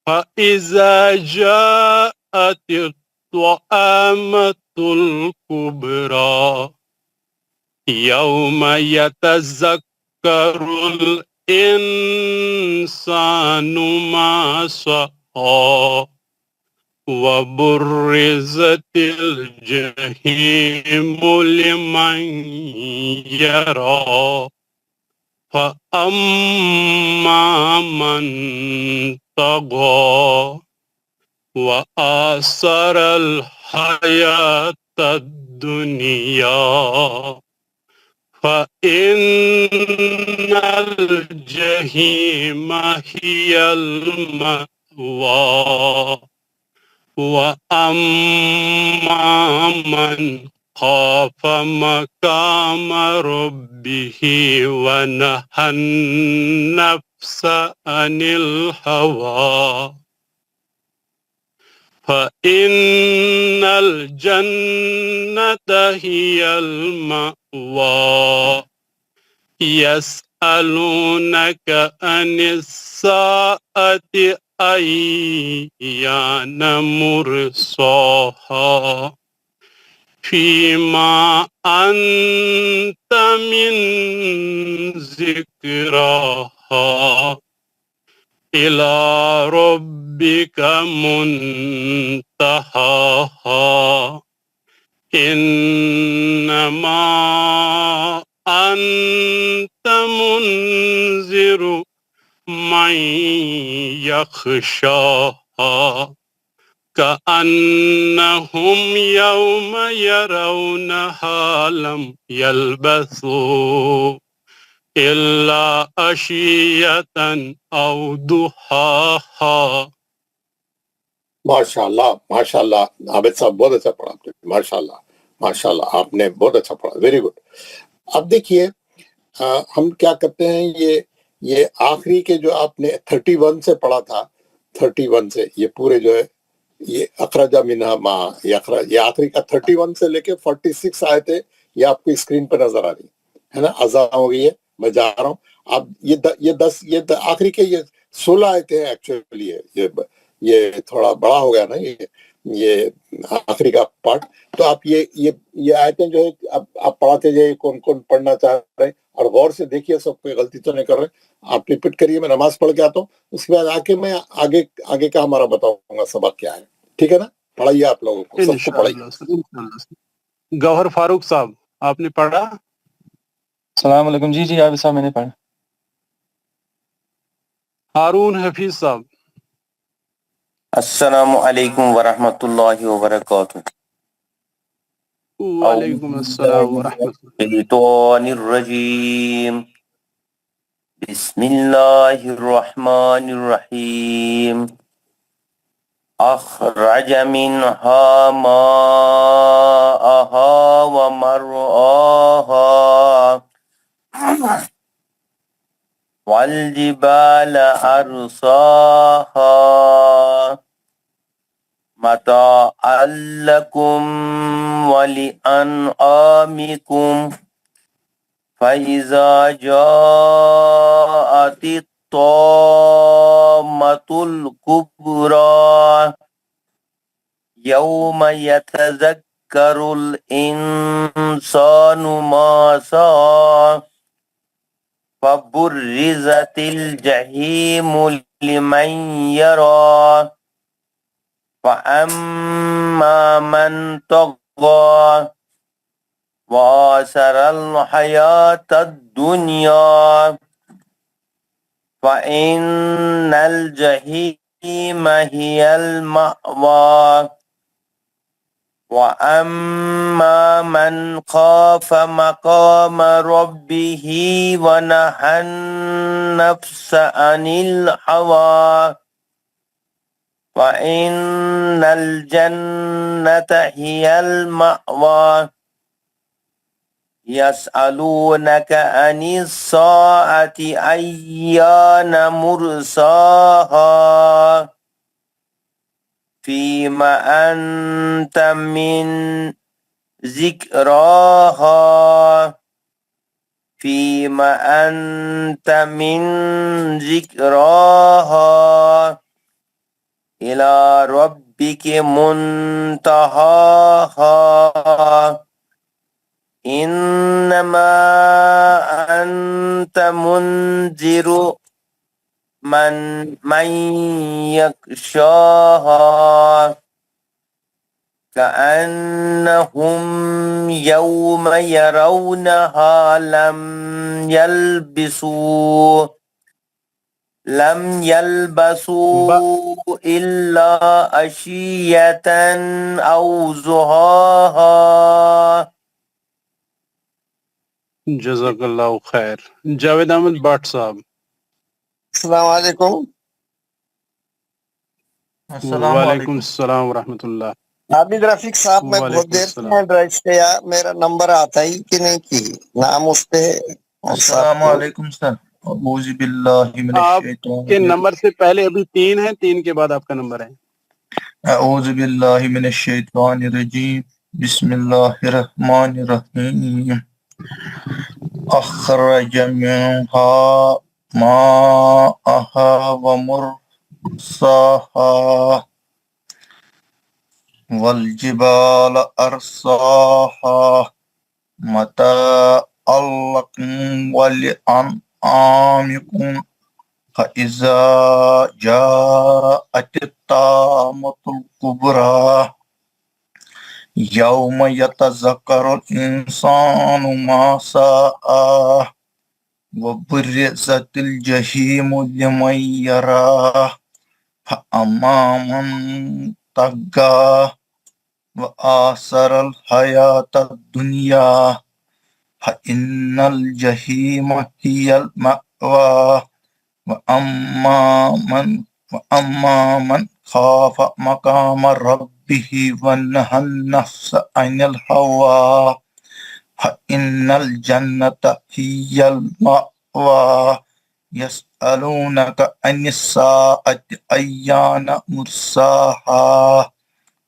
فإذا جاءت الطامة الكبرى يوم يتذكر الإنسان ما سعى وبرزت الجحيم لمن يرى فأما من طغى وآثر الحياة الدنيا فإن الجحيم هي المأوى وأما من خاف مقام ربه ونهى النفس عن الهوى فإن الجنة هي المأوى يسألونك عن الساعة أيان مرساها فيما أنت من ذكراها إلى ربك منتهاها إنما أنت منذر من يخشاها كأنهم يوم يرونها لم يلبثوا إلا عشية أو ضحاها. माशाल्लाह माशाल्लाह आबिद साहब बहुत अच्छा पढ़ा आपने, माशाल्लाह माशाल्लाह आपने बहुत अच्छा पढ़ा, वेरी गुड। अब देखिए हम क्या करते हैं, ये आखिरी के जो आपने 31 से पढ़ा था, 31 से ये पूरे जो है ये अखरजा मिन्हा मा, ये आखिरी का 31 से लेके 46 आए थे, ये आपको स्क्रीन पर नजर आ रही है ना, अज़ान हो गई है, मैं जा रहा हूँ। अब ये आखिरी के ये 16 आए थे एक्चुअली, ये थोड़ा बड़ा हो गया ना ये आखिरी का पार्ट। तो आप ये आयतें जो है आप पढ़ाते जाइए, कौन कौन पढ़ना चाह रहे हैं, और गौर से देखिए सब कोई गलती तो नहीं कर रहे। आप रिपीट करिए, मैं नमाज पढ़ के आता हूँ, उसके बाद आके मैं आगे का हमारा बताऊंगा सबक क्या है, ठीक है ना। पढ़ाइए आप लोगों को, सबको पढ़ाइए। इंशाअल्लाह। गौहर फारूक साहब आपने पढ़ा? अस्सलाम वालेकुम। जी जी आबिद साहब मैंने पढ़ा। हारून हफीज साहब। अस्सलामु अलैकुम वरहमतुल्लाहि वबरकातुहू। वालेकुम अस्सलाम वरहमतुल्लाह। शैतानिर्रजीम। बिस्मिल्लाहिर्रहमानिर्रहीम। अखरज मिनहा माअहा व मरआहा वल जिबाल अरसाहा मताअल लकुम व लिअनआमिकुम फइज़ा जाअतित ताम्मतुल कुब्रा यौम यतज़क्करुल इंसानु मा सअ फबुर्रिज़तिल जहीमु लिमन यरा फअम्मा मन तग़ा वआसरल हयातद दुनिया फइन्नल जहीम हियल मअवा वअम्मा मन खाफ मकाम रब्बिही वनहन नफ्स अनिल हवा फइन्नल जन्नत हियल मअवा यसअलूनक अनिस साअति अय्यान मुरसाहा फीमा अंत मिन ज़िक्राहा फीमा अंत मिन ज़िक्राहा इला रब्बिके मुंतहाहा इन्नमा अंत मुंजिरु मन यख्शाहा कअन्नहुम यौम यरौनहा लम यल्बसू इल्ला अशियतन औ ज़ुहाहा। जज़ाकल्लाहु खैर। जावेद अहमद भट्ट साहब। अस्सलाम वालेकुम। वालेकुम अस्सलाम वरहमतुल्लाह। आबिद रफीक साहब, मैं बहुत देर से हैंड राइज किया, मेरा नंबर आता ही कि नहीं की नाम उस पे। अस्सलाम वालेकुम सर। औज़ु बिल्लाहि मिनश शैतानिर आपके नंबर से पहले अभी 3 है, 3 के बाद आपका नंबर है। أعوذ بالله من الشيطان الرجيم بسم الله الرحمن الرحيم أخرج منها ماءها ومرساها والجبال أرساها متاعا لكم ولأنعامكم فإذا جاءت الطامة الكبرى يوم يتذكر الإنسان ما سعى وبرزت الجحيم لمن يراه فأما من طغى وآثر الحياة الدنيا فإن الجحيم هي المأوى وأما من خاف مقام ربه ونهى النفس عن الهوى فإن الجنة هي المأوى يسألونك عن الساعة أيان مرساها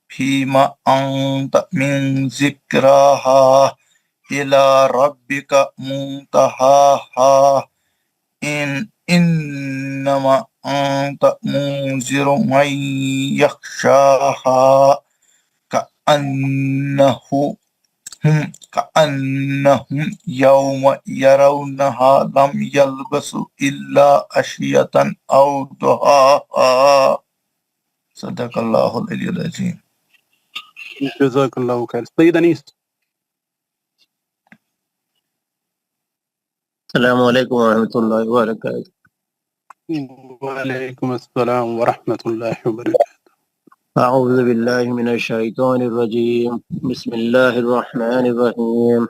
فيما أنت من ذكراها إلى ربك منتهاها إنما أنت منذر من يخشاها كأنهم يوم يرونها لم يلبسوا إلا عشية أو ضحاها صدق الله العلي العظيم. جزاك الله خير. سيد أنيس. السلام علیکم ورحمۃ اللہ وبرکاتہ. وعلیکم السلام ورحمۃ اللہ وبرکاتہ. اعوذ باللہ من الشیطان الرجیم بسم اللہ الرحمن الرحیم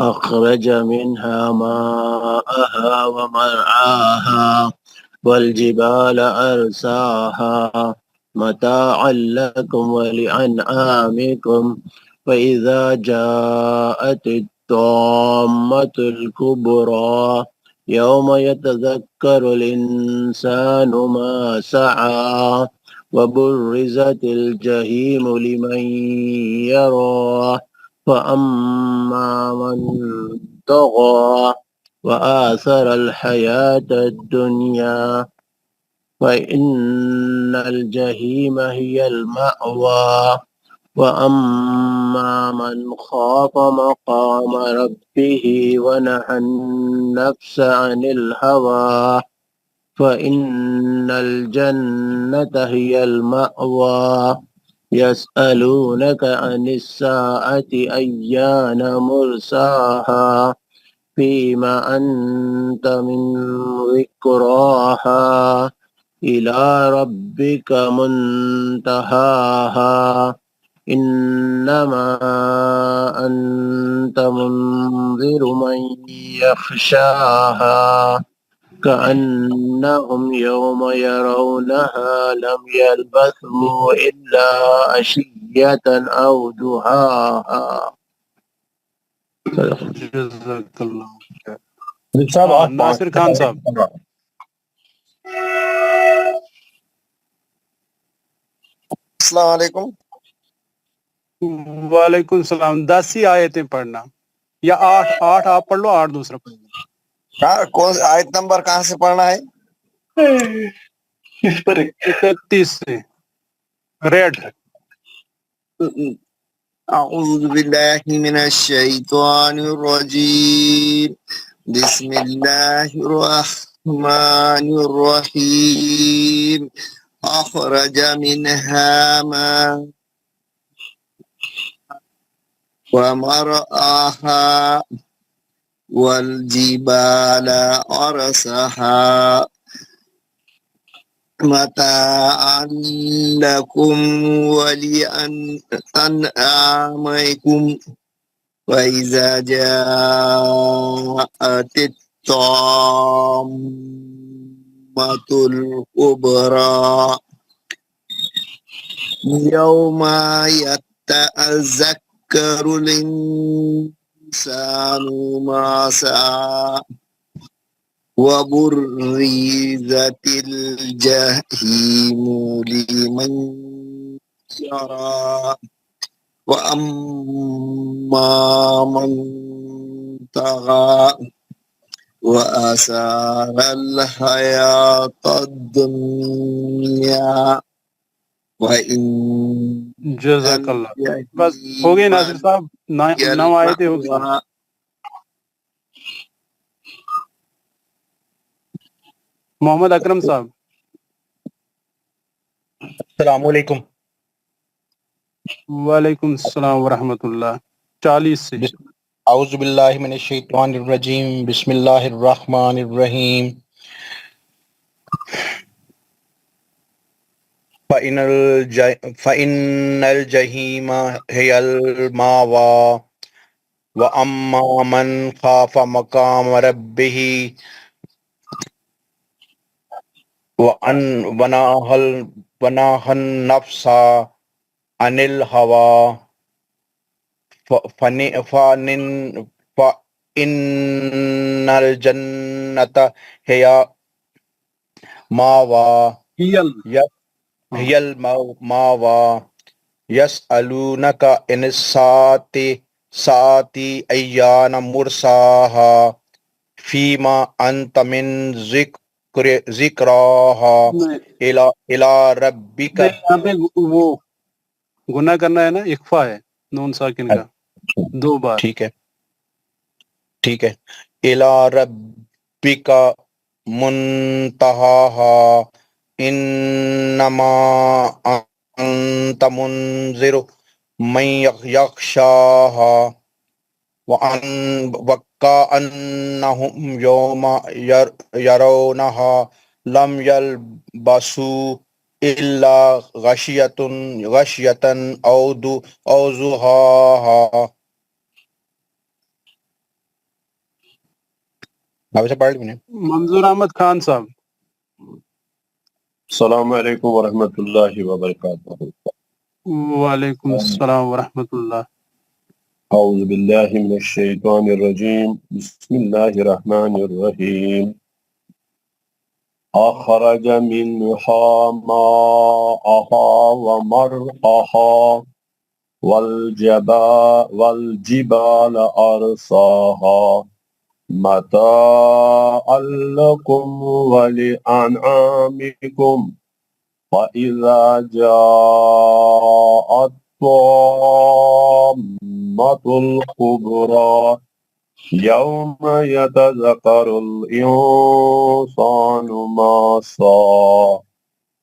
اخرج منها ماءها ومرعاها والجبال أرساها متاعا لكم ولأنعامكم فإذا جاءت الطامة الكبرى يوم يتذكر الإنسان ما سعى وبرزت الجحيم لمن يراه فأما من طغى وآثر الحياة الدنيا فإن الجحيم هي المأوى وأما من خاف مقام ربه ونهى النفس عن الهوى فإن الجنة هي المأوى يسألونك عن الساعة أيان مرساها فيما أنت من ذكراها إلى ربك منتهاها إنما أنت منذر من يخشاها كأنهم يوم يرونها لم يلبثوا إلا عشية أو ضحاها. جزاک اللہ خیر. ناصر خان صاحب. السلام علیکم. وعلیکم السلام. 10 ہی آیتیں پڑھنا یا 8 آپ پڑھ لو, 8 دوسرا پڑھ لو. کون آیت نمبر کہاں سے پڑھنا ہے؟ اس پر 31 سے ریڈ. اعوذ باللہ من الشیطان الرجیم بسم اللہ الرحمن الرحیم اخرج منها ماء ومرعاها والجبال أرساها متاعا لكم ولأنعامكم وإذا جاءت الطامة الكبرى يوم يتذكر الإنسان ما سعى وبرزت الجحيم لمن يرى وأما من طغى وآثار الحياة الدنيا وإن جزاک اللہ. بس ہو گئے ناصر صاحب، 9 آیتیں ہو گئی. محمد اکرم صاحب. السلام علیکم. وعلیکم السلام ورحمۃ اللہ. 40 سے. اعوذ باللہ من الشیطان الرجیم، بسم اللہ الرحمن الرحیم. فَإِنَّ الْجَحِيمَ هِيَ الْمَأْوَىٰ وَأَمَّا مَنْ خَافَ مَقَامَ رَبِّهِ وَنَهَى النَّفْسَ عَنِ الْهَوَىٰ فَإِنَّ الْجَنَّةَ هِيَ الْمَأْوَىٰ يَسْأَلُونَكَ عَنِ السَّاعَةِ أَيَّانَ مُرْسَاهَا فِيمَا أَنْتَ مِنْ ذِكْرَاهَا إِلَى رَبِّكَ. یہاں پہ وہ گناہ کرنا ہے نا، اخفا ہے نون ساکن کا 2 بار. ٹھیک ہے ٹھیک ہے. إِلَى رَبِّكَ مُنْتَهَاهَا إِنَّمَا أَنْتَ مُنْذِرُ مَنْ يَخْشَاهَا وَكَأَنَّهُمْ يَوْمَ يَرَوْنَهَا لَمْ يَلْبَثُوا إِلَّا غَشِيَّةً أَوْ ضُحَاهَا. منظور احمد خان صاحب. السلام علیکم ورحمۃ اللہ وبرکاتہ. وعلیکم السلام ورحمۃ اللہ. اعوذ باللہ من الشیطان الرجیم، بسم اللہ الرحمن الرحیم. اخرج منها ماءها ومرعاها والجبال أرساها متاعا لكم ولأنعامكم فإذا جاءت الطامة الكبرى يوم يتذكر الإنسان ما سعى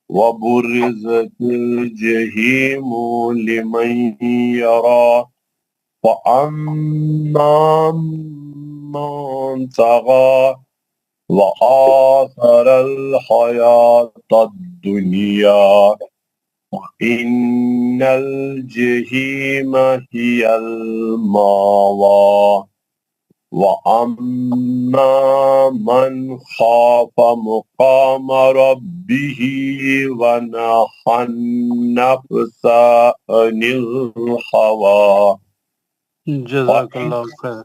وبرزت الجحيم لمن يرى فأما من طغى وآثر الحياة الدنيا وإن الجحيم هي المأوى وأما من خاف مقام ربه ونهى النفس عن الهوى. جزاک اللہ خیر.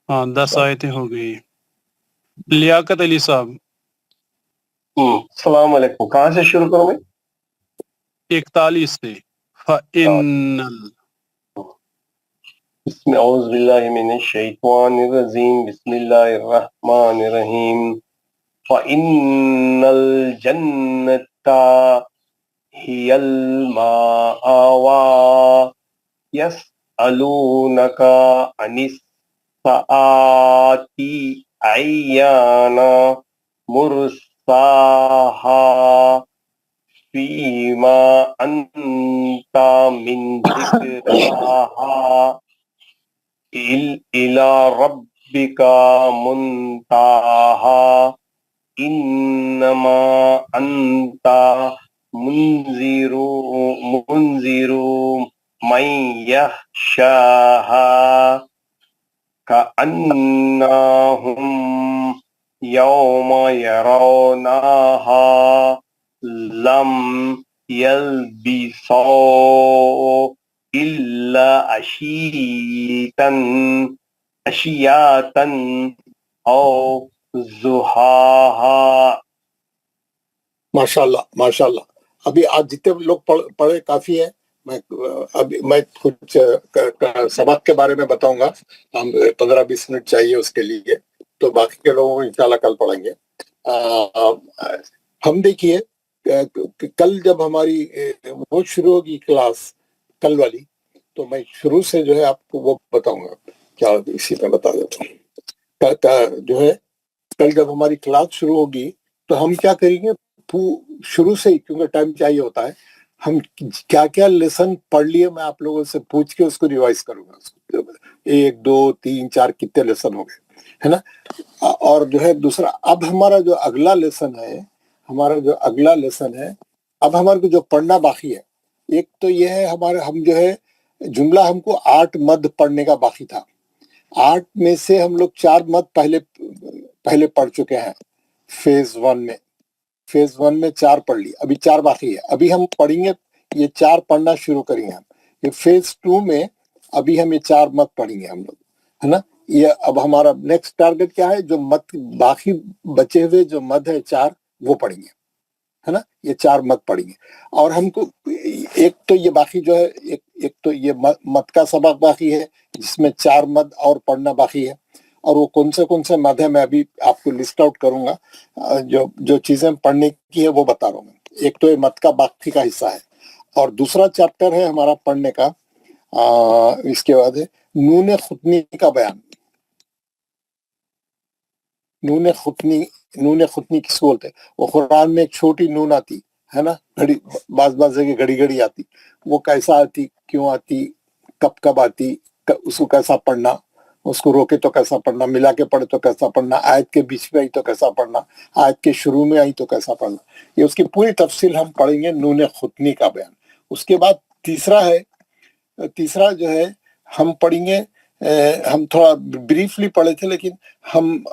ہاں 10 آیتیں ہو گئی. لیاقت علی صاحب. السلام علیکم. کہاں سے شروع کروں میں؟ 41 سے. فَإِنَّ اعوذ باللہ من الشیطان الرجیم، بسم اللہ الرحمن الرحیم. فَإِنَّ الْجَنَّةَ هِيَ الْمَأْوَىٰ يَسْأَلُونَكَ عَنِ السَّاعَةِ أَيَّانَ مُرْسَاهَا فِيمَا أَنْتَ مِنْ ذِكْرَاهَا إِلَى رَبِّكَ مُنْتَهَاهَا إِنَّمَا أَنْتَ مُنْذِرُ مَنْ يَخْشَاهَا كَأَنَّهُمْ يَوْمَ يَرَوْنَهَا لَمْ يَلْبِثُوا إِلَّا عَشِيَّةً औ ज़ुहाहा। माशाल्लाह। अभी आज जितने लोग पढ़े काफी है। मैं कुछ सबक के बारे में बताऊंगा। हम 15-20 मिनट चाहिए उसके लिए, तो बाकी के लोगों को इंशाल्लाह कल पढ़ेंगे। हम देखिए कल जब हमारी वो शुरू होगी क्लास कल वाली, तो मैं शुरू से जो है आपको वो बताऊंगा। क्या इसी में बता देता हूँ। जो है कल जब हमारी क्लास शुरू होगी तो हम क्या करेंगे, शुरू से ही, क्योंकि टाइम चाहिए होता है, हम क्या क्या लेसन पढ़ लिए मैं आप लोगों से पूछ के उसको रिवाइज करूंगा। 1 2 3 4 कितने लेसन हो गए, है ना। और जो है दूसरा, अब हमारा जो अगला लेसन है, अब हमारे को जो पढ़ना बाकी है, एक तो ये है हम जो है जुमला, हमको 8 मद पढ़ने का बाकी था। 8 में से हम लोग 4 मद पहले पढ़ चुके हैं फेज 1 में 4 पढ़ ली, अभी 4 बाकी है। अभी हम पढ़ेंगे, ये 4 पढ़ना शुरू करेंगे हम। ये फेज 2 में अभी हम ये 4 मद पढ़ेंगे हम लोग, है ना। ये अब हमारा नेक्स्ट टारगेट क्या है, जो मद बाकी बचे हुए जो मद है 4 वो पढ़ेंगे, है ना। ये 4 मद पढ़ेंगे। और हमको एक तो ये बाकी जो है, एक तो ये मद का सबक बाकी है जिसमें 4 मद और पढ़ना बाकी है। और वो कौन से मद है मैं अभी आपको लिस्ट आउट करूंगा। जो चीजें पढ़ने की है वो बता रहा हूँ मैं। एक तो ये मद का बाकी का हिस्सा है, और दूसरा चैप्टर है हमारा पढ़ने का, इसके बाद है नून खुतनी का बयान। नून खुतनी किसको बोलते हैं? वो कुरान में एक छोटी नून आती है ना, घड़ी बाज जगह घड़ी आती। वो कैसा आती, क्यों आती, कब आती, उसको कैसा पढ़ना, उसको रोके तो कैसा पढ़ना, मिला के पढ़े तो कैसा पढ़ना, आयत के बीच में आई तो कैसा पढ़ना, आयत के शुरू में आई तो कैसा पढ़ना, ये उसकी पूरी तफसील हम पढ़ेंगे, नून खुतनी का बयान। उसके बाद तीसरा जो है हम पढ़ेंगे, हम थोड़ा ब्रीफली पढ़े थे, लेकिन हम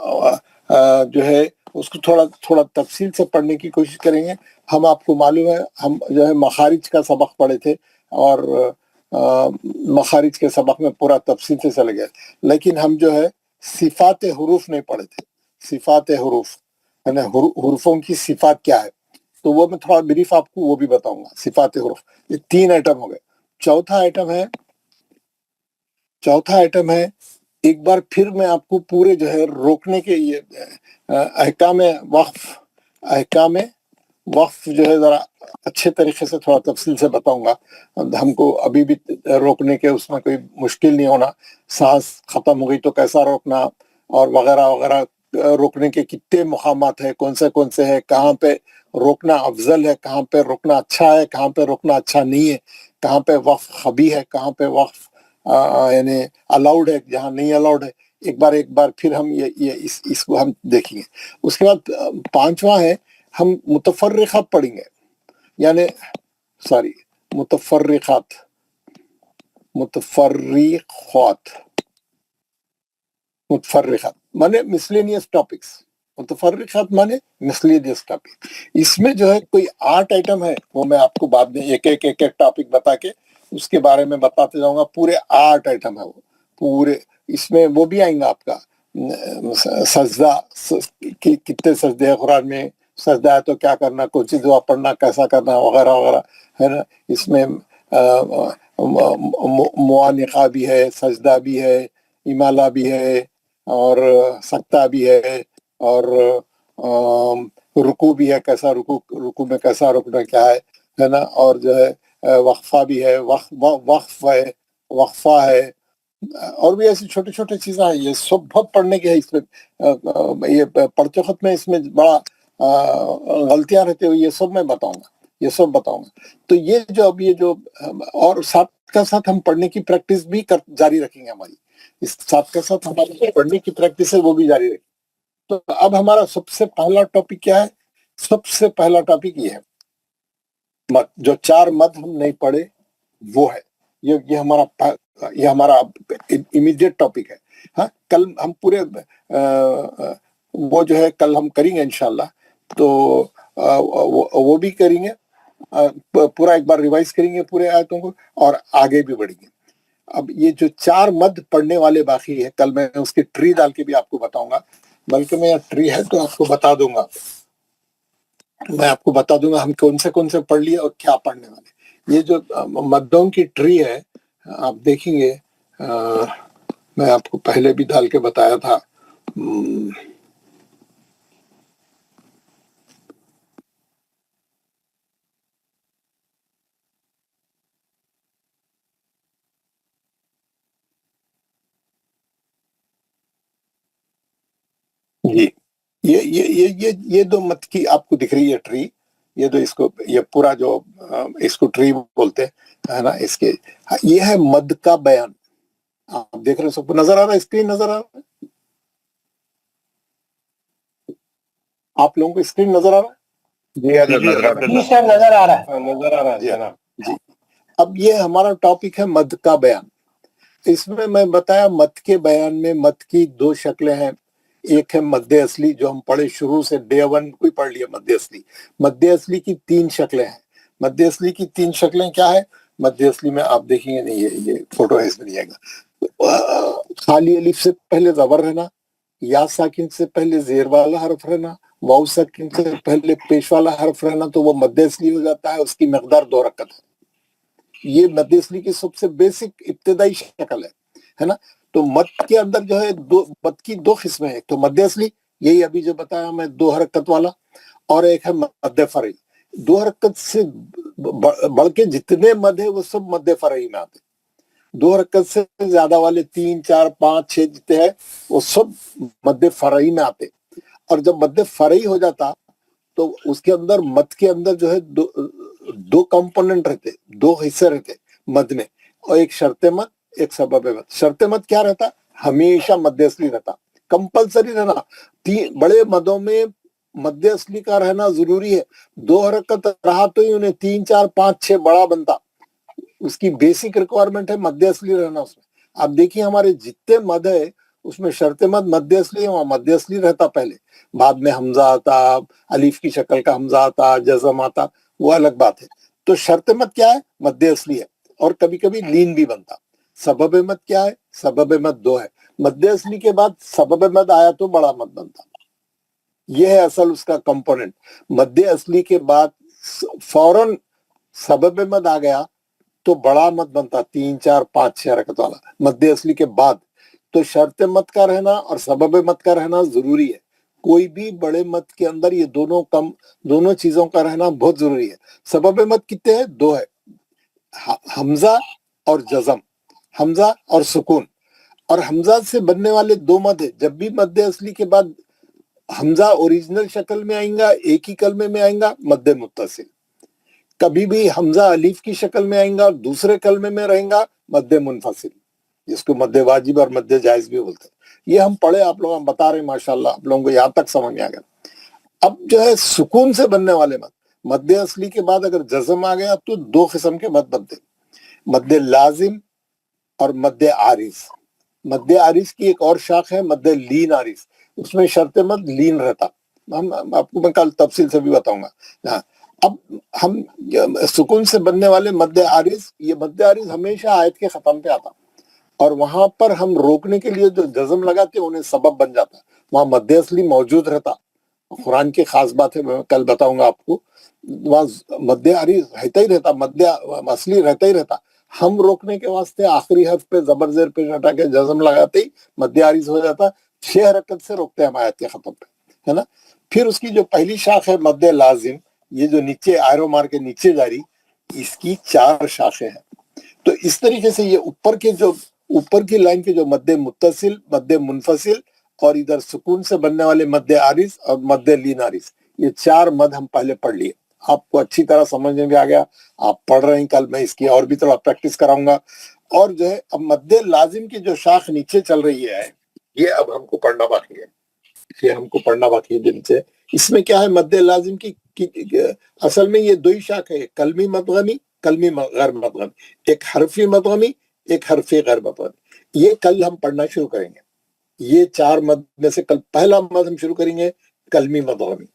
जो है उसको थोड़ा तफसील से पढ़ने की कोशिश करेंगे। हम आपको मालूम है, हम जो है मखारिज का सबक पढ़े थे, और मखारिज के सबक में पूरा तफसील से चले गए, लेकिन हम जो है सिफात हुरूफ नहीं पढ़े थे। सिफात हुरूफ है ना, हुरूफों की सिफात क्या है, तो वो मैं थोड़ा ब्रीफ आपको वो भी बताऊंगा। सिफात हुरूफ, ये 3 आइटम हो गए। चौथा आइटम है एक बार फिर मैं आपको पूरे जो है रोकने के ये अहकाम वक्फ जो है जरा अच्छे तरीके से थोड़ा तफसील से बताऊंगा। हमको अभी भी रोकने के उसमें कोई मुश्किल नहीं होना। सांस खत्म हो गई तो कैसा रोकना, और वगैरह वगैरह, रोकने के कितने मुकामात है, कौन से है, कहाँ पे रोकना अफजल है, कहाँ पे रोकना अच्छा है, कहाँ पे रोकना अच्छा नहीं है, कहाँ पे वक्फ खबी है, कहाँ पे वक्फ यानी अलाउड है, जहाँ नहीं अलाउड है। एक बार फिर हम इसको हम देखेंगे। उसके बाद 5वां है, हम मुतफर्रिखात पढ़ेंगे, यानी सॉरी मुतफर्रिखात माने मिसलेनियस टॉपिक्स। मुतफर्रिखात माने मिसलेनियस टॉपिक। इसमें जो है कोई 8 आइटम है, वो मैं आपको बाद में एक टॉपिक बता के उसके बारे में बताते जाऊंगा। पूरे 8 आइटम है वो पूरे। इसमें वो भी आएंगे आपका सजदा, कितने सजदे हैं कुरान में, सजदा है तो क्या करना, कौन सी दुआ पढ़ना, कैसा करना, वगैरह वगैरह, है ना। इसमें मुआनिका भी है, सजदा भी है, इमाला भी है, और सक्ता भी है, और रुकू भी है, कैसा रुकू में कैसा रुकना क्या है ना। और जो है वक्फा भी है, वक्फा है, और भी ऐसी छोटे छोटे चीजें हैं। ये सब बहुत पढ़ने के है। इसमें ये पढ़ते वक्त में इसमें बड़ा गलतियां रहती हुई, ये सब मैं बताऊंगा। तो ये जो अब ये जो, और साथ का साथ हम पढ़ने की प्रैक्टिस भी जारी रखेंगे। हमारी इस साथ का साथ हमारी पढ़ने की प्रैक्टिस है वो भी जारी रखेंगे। तो अब हमारा सबसे पहला टॉपिक क्या है? सबसे पहला टॉपिक ये है मत, जो 4 मत हम नहीं पढ़े वो है, ये हमारा इमीडिएट टॉपिक है। हाँ, कल हम पूरे वो जो है कल हम करेंगे इंशाल्लाह। तो वो भी करेंगे, पूरा एक बार रिवाइज करेंगे पूरे आयतों को, और आगे भी बढ़ेंगे। अब ये जो 4 मद पढ़ने वाले बाकी है, कल मैं उसकी ट्री डाल के भी आपको बताऊंगा। बल्कि मैं यहाँ ट्री है तो आपको बता दूंगा, मैं आपको बता दूंगा हम कौन से पढ़ लिए और क्या पढ़ने वाले। ये जो मद्दों की ट्री है आप देखेंगे, मैं आपको पहले भी डाल के बताया था। जी, ये दो मत की आपको दिख रही है ट्री, ये दो इसको, ये पूरा जो इसको ट्री बोलते हैं, है ना, इसके ये है मद का बयान। आप देख रहे हैं, सबको नजर आ रहा है, स्क्रीन नजर आ रहा है, आप लोगों को स्क्रीन नजर आ रहा है? नजर आ रहा है, नजर आ रहा है जनाब जी। अब ये हमारा टॉपिक है मद का बयान। इसमें मैं बताया मद के बयान में मद की दो शक्लें हैं। एक है मद्दे असली, जो हम पढ़े शुरू से डे वन को ही पढ़ लिया मद्दे असली। मद्दे असली की तीन शक्लें हैं। मद्दे असली की तीन शक्लें क्या है? मद्दे असली में आप देखेंगे नहीं, ये फोटो है इसमें नहीं आएगा। खाली अलिफ से पहले जबर रहना, या साकिन से पहले जेर वाला हर्फ रहना, वाउ साकिन से पहले पेश वाला हर्फ रहना, तो वो मद्दे असली हो जाता है। उसकी मकदार 2 रकत है। ये मद्दे असली की सबसे बेसिक इब्तदाई शक्ल है ना। तो मद के अंदर जो है मद की 2 किस्में हैं। एक तो मद्दे असली, यही अभी जो बताया मैं 2 हरकत वाला, और एक है मद्दे फरई। 2 हरकत से बढ़ के जितने मद है वो सब मद्दे फरई में आते। 2 हरकत से ज्यादा वाले 3, 4, 5, 6 जितने हैं वो सब मद्दे फरई में आते। और जब मद्दे फरई हो जाता तो उसके अंदर मद के अंदर जो है दो कंपोनेंट रहते, 2 हिस्से रहते मद में, और एक शर्ते मद, एक सबब मद। शर्ते मद क्या रहता? हमेशा मद्दे असली रहता, कंपलसरी रहना। 3 बड़े मदों में मद्दे असली का रहना जरूरी है। 2 हरकत रहा तो ही उन्हें 3, 4, 5, 6 बड़ा बनता। उसकी बेसिक रिक्वायरमेंट है मद्दे असली रहना उसमें। आप देखिए हमारे जितने मद है उसमें शर्ते मद मद्दे असली है, वहां मद्दे असली रहता पहले, बाद में हमजा आता, अलीफ की शक्ल का हमजा आता, जज़म आता, वो अलग बात है। तो शर्ते मद क्या है? मद्दे असली है, और कभी कभी लीन भी बनता। सबब मद क्या है? सबब मद 2 है। मद्दे असली के बाद सबब मद आया तो बड़ा मद बनता। यह है असल उसका कंपोनेंट। मद्दे असली के बाद फौरन सबब मद आ गया तो बड़ा मद बनता, 3, 4, 5, 6 हरकत वाला मद्दे असली के बाद। तो शर्त मद का रहना और सबब मद का रहना जरूरी है। कोई भी बड़े मद के अंदर ये दोनों चीजों का रहना बहुत जरूरी है। सबब मद कितने हैं? 2 है, हमजा और जज़म, हमजा और सुकून। और हमजा से बनने वाले 2 मद है। जब भी मद्दे असली के बाद हमजा ओरिजिनल शक्ल में आएगा, एक ही कलमे में आएगा, मद्दे मुत्तसिल। कभी भी हमजा अलीफ की शक्ल में आएगा और दूसरे कलमे में रहेगा, मद्दे मुनफसिल, जिसको मद्दे वाजिब और मद्दे जायज भी बोलते हैं। ये हम पढ़े, आप लोग हम बता रहे हैं, माशाल्लाह आप लोगों को यहाँ तक समझ में आ गया। अब जो है सुकून से बनने वाले मद, मद्दे असली के बाद अगर जज़म आ गया तो 2 किस्म के मद बनते, मद्दे लाजिम और मद्दे आरिज। मद्दे आरिज की एक और शाख है मद्दे लीन आरिज, उसमें शर्त मद लीन रहता। हम आपको मैं कल तफसील से भी बताऊंगा। अब हम सुकून से बनने वाले मद्दे आरिज, ये मद्दे आरिज हमेशा आयत के खत्म पे आता, और वहां पर हम रोकने के लिए जो जज़म लगाते हैं उन्हें सबब बन जाता। वहां मद्दे असली मौजूद रहता। कुरान की खास बात है, मैं कल बताऊंगा आपको। वहां मद्दे आरिज रहता ही रहता, मद्दे असली रहता ही रहता। हम रोकने के वास्ते आखिरी हर्फ पे जबर जेर पे हटा के जज़म लगाते ही मद्दे आरिज हो जाता। 6 हरकत से रोकते हैं हम आयत के खत्म पे, है ना। फिर उसकी जो पहली शाख है मद्दे लाजिम, ये जो नीचे आयरो मार के नीचे जा रही, इसकी 4 शाखें हैं। तो इस तरीके से ये ऊपर की लाइन के जो मद्दे मुत्तसिल, मद्दे मुनफसिल और इधर सुकून से बनने वाले मद्दे आरिज और मद्दे लीन आरिज, ये 4 मद हम पहले पढ़ लिए। आपको अच्छी तरह समझ में भी आ गया, आप पढ़ रहे हैं। कल मैं इसकी और भी थोड़ा प्रैक्टिस कराऊंगा। और जो है अब मद्दे लाजिम की जो शाख नीचे चल रही है, ये अब हमको पढ़ना बाकी है, ये हमको पढ़ना बाकी है दिन से। इसमें क्या है? मद्दे लाजिम की असल में ये 2 ही शाख है, कलमी मदगमी, कलमी गैर मदगमी, एक हरफी मदगमी, एक हरफी गैर मदगमी। ये कल हम पढ़ना शुरू करेंगे। ये 4 मद में से कल पहला मद हम शुरू करेंगे कलमी मदगमी।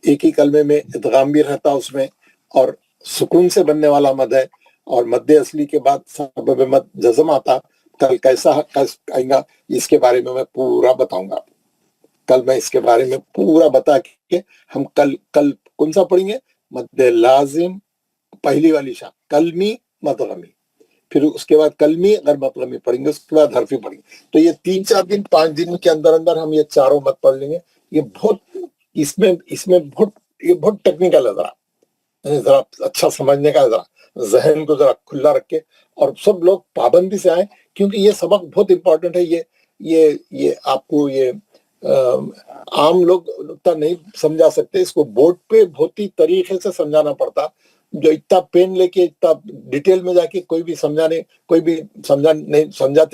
एक ही कलमे में इदगाम भी रहता उसमें, और सुकून से बनने वाला मद है। और मद्दे असली के बाद सबब मद जज़म आता। कल कैसा आएगा इसके बारे में मैं पूरा बताऊंगा। कल मैं इसके बारे में पूरा बता के हम कल कौन सा पढ़ेंगे, मद लाजिम पहली वाली शाख, कलमी मतगमी, फिर उसके बाद कलमी अगर मतगमी पढ़ेंगे, उसके बाद हरफी पढ़ेंगे। तो ये 3-4 दिन 5 दिन के अंदर अंदर हम ये चारों मत पढ़ लेंगे। ये बहुत इसमें बहुत टेक्निकल है, जरा अच्छा समझने का, जरा जहन को जरा खुला रख के, और सब लोग पाबंदी से आए, क्योंकि ये सबक बहुत इंपॉर्टेंट है। ये आपको ये आम लोग उतना नहीं समझा सकते, इसको बोर्ड पे बहुत ही तरीके से समझाना पड़ता। जो इतना पेन लेके इतना डिटेल में जाके कोई भी समझाते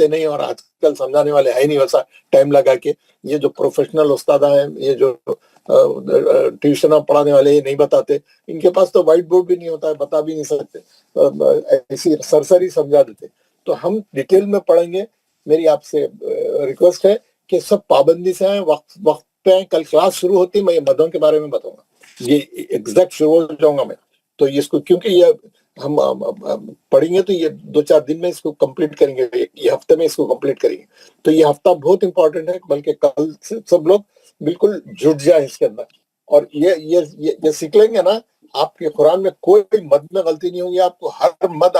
नहीं, और आजकल समझाने वाले है नहीं वैसा टाइम लगा के। ये जो प्रोफेशनल उस्ताद हैं, ये जो ट्यूशन पढ़ाने वाले, ये नहीं बताते, इनके पास तो व्हाइट बोर्ड भी नहीं होता है, बता भी नहीं सकते, ऐसी सरसरी समझा देते। तो हम डिटेल में पढ़ेंगे। मेरी आपसे रिक्वेस्ट है कि सब पाबंदी से आए, वक्त पे आए। कल क्लास शुरू होती, मैं ये मदों के बारे में बताऊंगा, ये एग्जैक्ट शुरू हो जाऊंगा मैं। तो इसको क्योंकि ये हम पढ़ेंगे तो ये 2-4 दिन में इसको कंप्लीट करेंगे, ये हफ्ते में इसको कंप्लीट करेंगे। तो ये हफ्ता बहुत इंपॉर्टेंट है, बल्कि कल से सब लोग बिल्कुल जुट जाए इसके अंदर, और ये सीख लेंगे ना। आपके कुरान में कोई मद में गलती नहीं होगी, आपको हर मद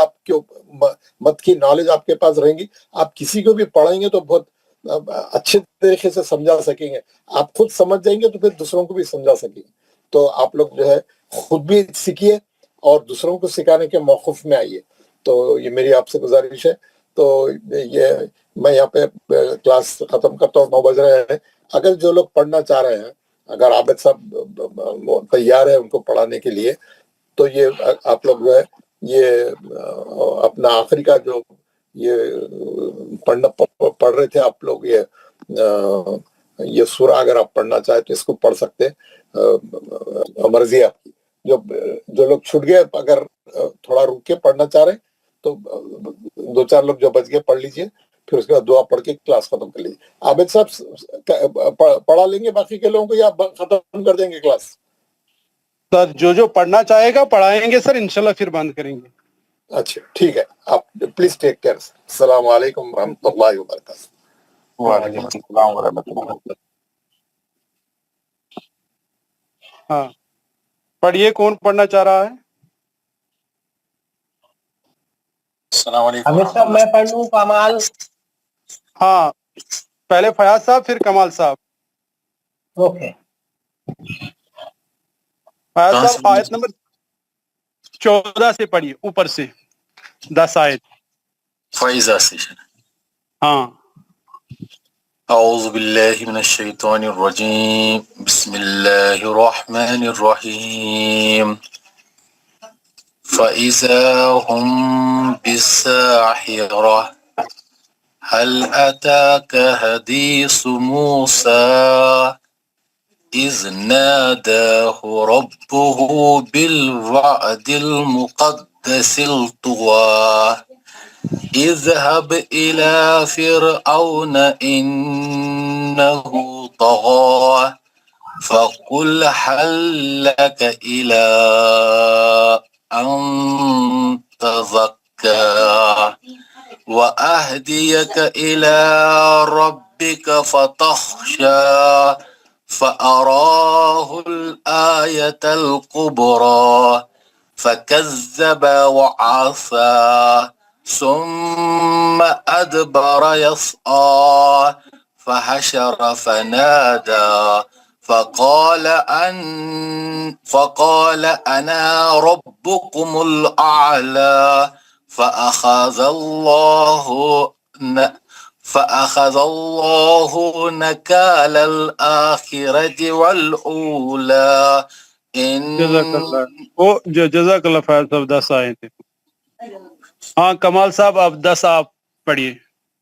मद की नॉलेज आपके पास रहेगी। आप किसी को भी पढ़ाएंगे तो बहुत अच्छे तरीके से समझा सकेंगे। आप खुद समझ जाएंगे तो फिर दूसरों को भी समझा सकेंगे। तो आप लोग जो है खुद भी सीखिए और दूसरों को सिखाने के मौक़िफ़ में आइए। तो ये मेरी आपसे गुजारिश है। तो ये मैं यहाँ पे क्लास खत्म करता हूँ, 9 बज रहे हैं। अगर जो लोग पढ़ना चाह रहे हैं, अगर आबिद साहब तैयार है उनको पढ़ाने के लिए, तो ये आप लोग जो है ये अपना आखिरी का जो ये पढ़ रहे थे आप लोग, ये सूरा अगर आप पढ़ना चाहे तो इसको पढ़ सकते हैं, मर्जी है आपकी। जो लोग छूट गए, अगर थोड़ा रुक के पढ़ना चाह रहे तो 2-4 लोग जो बच गए पढ़ लीजिए, फिर उसके बाद दुआ पढ़ के क्लास खत्म कर लीजिए। आबिद साहब पढ़ा लेंगे बाकी के लोगों को, या खत्म कर देंगे क्लास? सर जो पढ़ना चाहेगा पढ़ाएंगे सर, इंशाल्लाह फिर बंद करेंगे। अच्छा ठीक है, आप प्लीज टेक केयर। अस्सलाम वालेकुम रहमतुल्लाहि व बरकातहू। वालेकुम अस्सलाम व रहमतुल्लाह। हाँ पढ़िए, कौन पढ़ना चाह रहा है? अमित साहब मैं पढ़ लूं? कमाल? हाँ पहले फयाज साहब फिर कमाल साहब। ओके। फयाज साहब आयत नंबर 14 से पढ़िए, ऊपर से 10 आयत। फाइजा से। हाँ। अऊज़ु बिल्लाहि मिनश शैतानिर रजीम, बिस्मिल्लाहिर रहमानिर रहीम। फ़इज़ा हुम बिस्साहिरा हल अताक हदीसु मूसा इज़ नादाहु रब्बुहु बिल वअदिल मुक़द्दसिल तुग़ा इज़हब इला फ़िरऔन इन्नहु तग़ा फ़क़ुल हल लक इला अन तज़क्का वअहदियक इला रब्बिक फ़तख़शा फ़अराहुल आयतल कुब्रा फ़कज़्ज़ब वअसा ثم أدبر يسعى فحشر فنادى فقال أنا ربكم الأعلى فأخذ الله نكال الآخرة والأولى जज़ाकल्लाह फयाज साहब 10 आयत। हाँ कमाल साहब आप 10 आप पढ़िए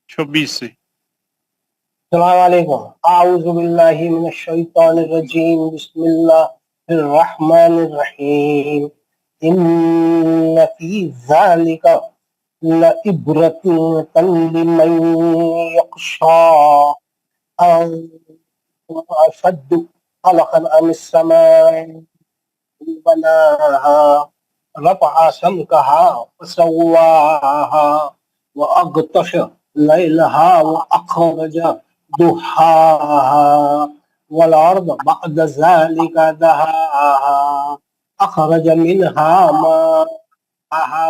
26 से। अस्सलाम वालेकुम। आऊज़ु बिल्लाहि मिनश शैतानिर रजीम, बिस्मिल्लाहिर रहमानिर रहीम। इन्न फी ज़ालिका लइब्रतन लिमन यख्शा अशद्दु खलक़न अमिस समाई बनाहा रफ़अ समकहा फसव्वाहा व अग़तश लैलहा व अख़रज दुहाहा والأرض بعد ذلك دهاها أخرج منها ماءها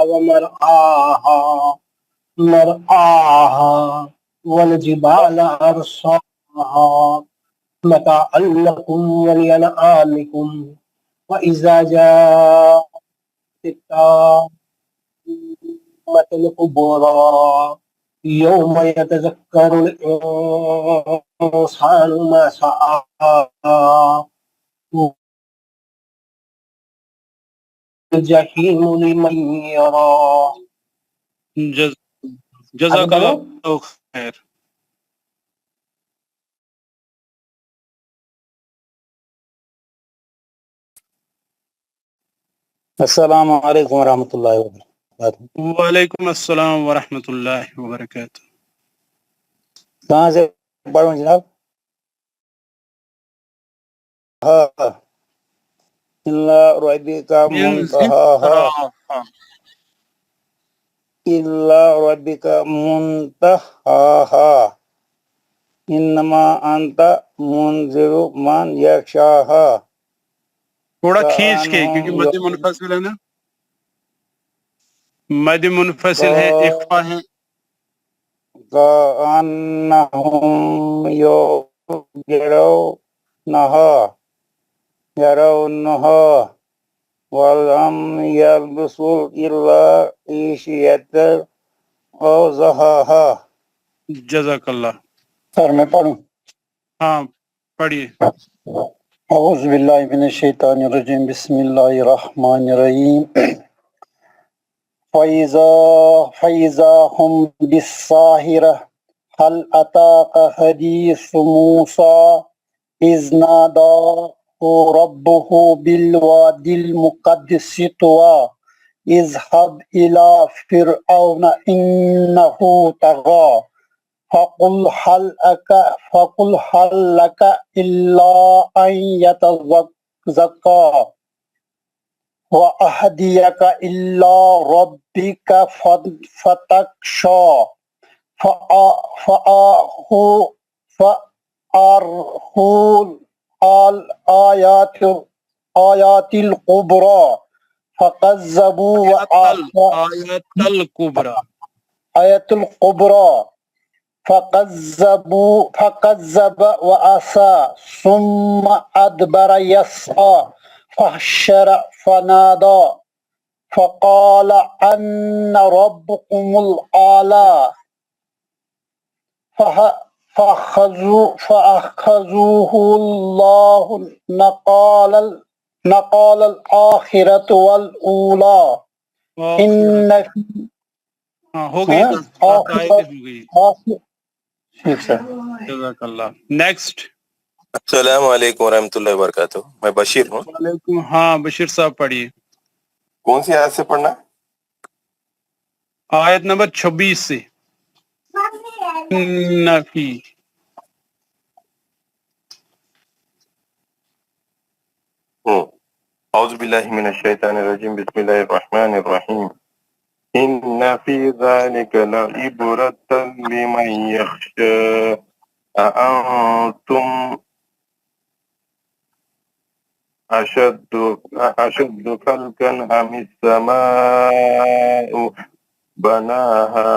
ومرعاها والجبال أرساها متاعا لكم ولأنعامكم وإذا جاءت التامة الكبرى يوم يتذكر الإنسان ما سعى الجحيم لمن يرى جزاک اللہ خیر. السلام علیکم ورحمۃ اللہ وبرکاتہ. وعلیکم السلام ورحمۃ اللہ وبرکاتہ. کہاں سے پڑھوں جناب؟ ہاں اللہ ربک منتہاہا اللہ ربک منتہاہا انما انت منذر من یخشاہا. تھوڑا کھینچ کے کیونکہ مد منفصل ہے نا، مد منفصل ہے، اخفا ہے. کأنہم یرونہا ولم یلبسوا الا عشیۃ او ضحاہا. جزاک اللہ. سر میں پڑھوں؟ ہاں پڑھیے. اعوذ باللہ من الشیطان الرجیم بسم اللہ الرحمن الرحیم. فَإِذَا هُمْ بِالسَّاهِرَةِ هَلْ أَتَاكَ حَدِيثُ مُوسَىٰ إِذْ نَادَاهُ رَبُّهُ بِالْوَادِ الْمُقَدَّسِ طُوًى اذْهَبْ إِلَىٰ فِرْعَوْنَ إِنَّهُ طَغَىٰ فَقُلْ هَلْ لَكَ إِلَّا أَن يَتَزَكَّىٰ وَأَهْدِيَكَ إِلَىٰ رَبِّكَ فَتَخْشَىٰ فَأَرْهُ الْآيَاتِ الْكُبْرَىٰ فَكَذَّبُوا فَكَذَّبَ وَعَصَىٰ ثُمَّ أَدْبَرَ يَسْعَىٰ فَحَشَرَ فَنَادَىٰ فَقَالَ أَنَّ رَبُّكُمُ الْأَعْلَىٰ فَأَخَذَهُ اللَّهُ نَقَالَ الْآخِرَةِ وَالْأُولَىٰ إِنَّ ہو گئی ٹھیک سر. جزاک اللہ. نیکسٹ. السلام علیکم ورحمۃ اللہ وبرکاتہ. میں بشیر ہوں. وعلیکم. ہاں بشیر صاحب پڑھیے. کون سی آیت سے پڑھنا ہے؟ آیت نمبر 26 سے. نفی. اعوذ باللہ من الشیطان الرجیم بسم اللہ الرحمن الرحیم. ان فی ذلک لعبرۃ لمن یخشی اانتم اشد خلقا ام السماء بناها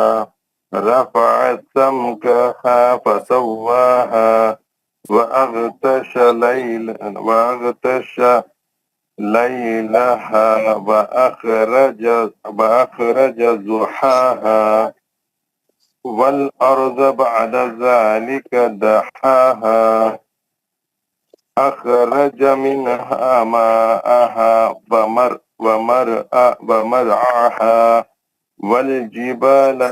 رفع سمكها فسواها وأغطش ليلها وأخرج ضحاها والأرض بعد ذلك دحاها أخرج منها ماءها ومرعاها والجبال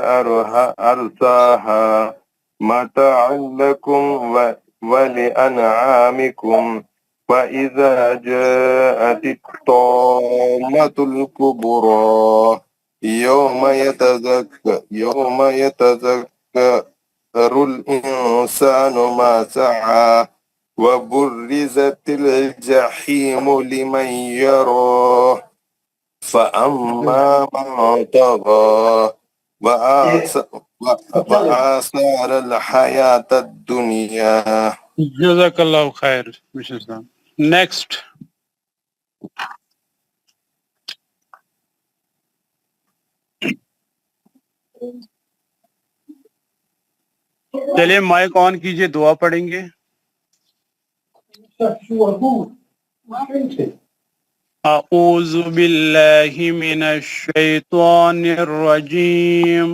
أرساها متاعا لكم ولأنعامكم فإذا جاءت الطامة الكبرى يوم يتذكر الإنسان ما سعى وبرزت الجحيم لمن يراه فأما من طغى وآثر الحياة الدنيا جزاک اللہ خیر مشن صاحب. نیکسٹ. چلیے مائک آن کیجئے, دعا پڑھیں گے. اعوذ باللہ من الشیطان الرجیم.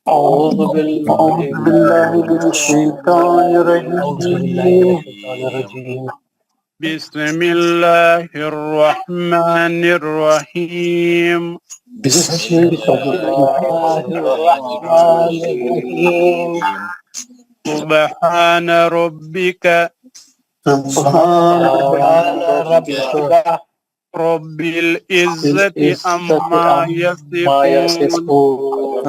أعوذ بالله من الشيطان الرجيم بسم اللہ الرحمن الرحیم. بسم الله الرحمن الرحيم سبحان ربک سبحان ربك رب العزت عما ما یصفون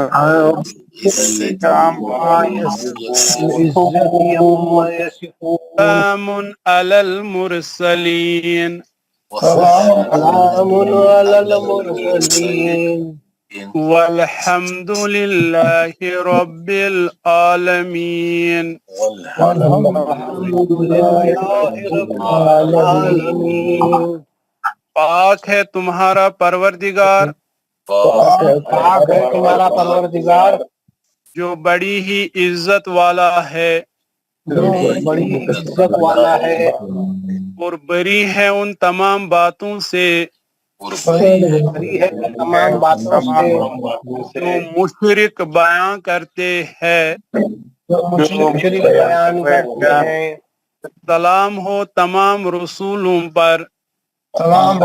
سلام علی المرسلین سلام على المرسلين والحمد للہ رب العالمین. والحمد لله رب العالمين. پاک ہے تمہارا پروردگار پاک ہے تمہارا پروردگار جو بڑی ہی عزت والا ہے جو بڑی عزت والا ہے اور بری ہے ان تمام باتوں سے بری ہے تمام باتوں سے جو مشرک بیان کرتے ہیں. جو مشرک بیان کرتے ہیں. سلام ہو تمام رسولوں پر سلام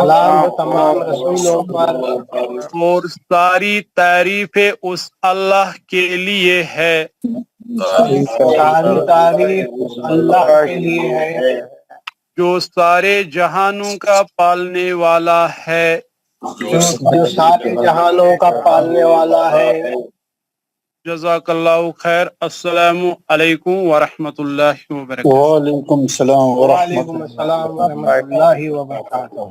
تمام رسولوں پر اور ساری تعریفیں اس اللہ کے لیے ہے ساری تعریف اللہ کے لیے ہے جو سارے جہانوں کا پالنے والا ہے. جو سارے جہانوں کا پالنے والا ہے. جزاک اللہ خیر. السلام علیکم ورحمۃ اللہ وبرکاتہ. وعلیکم السلام ورحمۃ اللہ وبرکاتہ.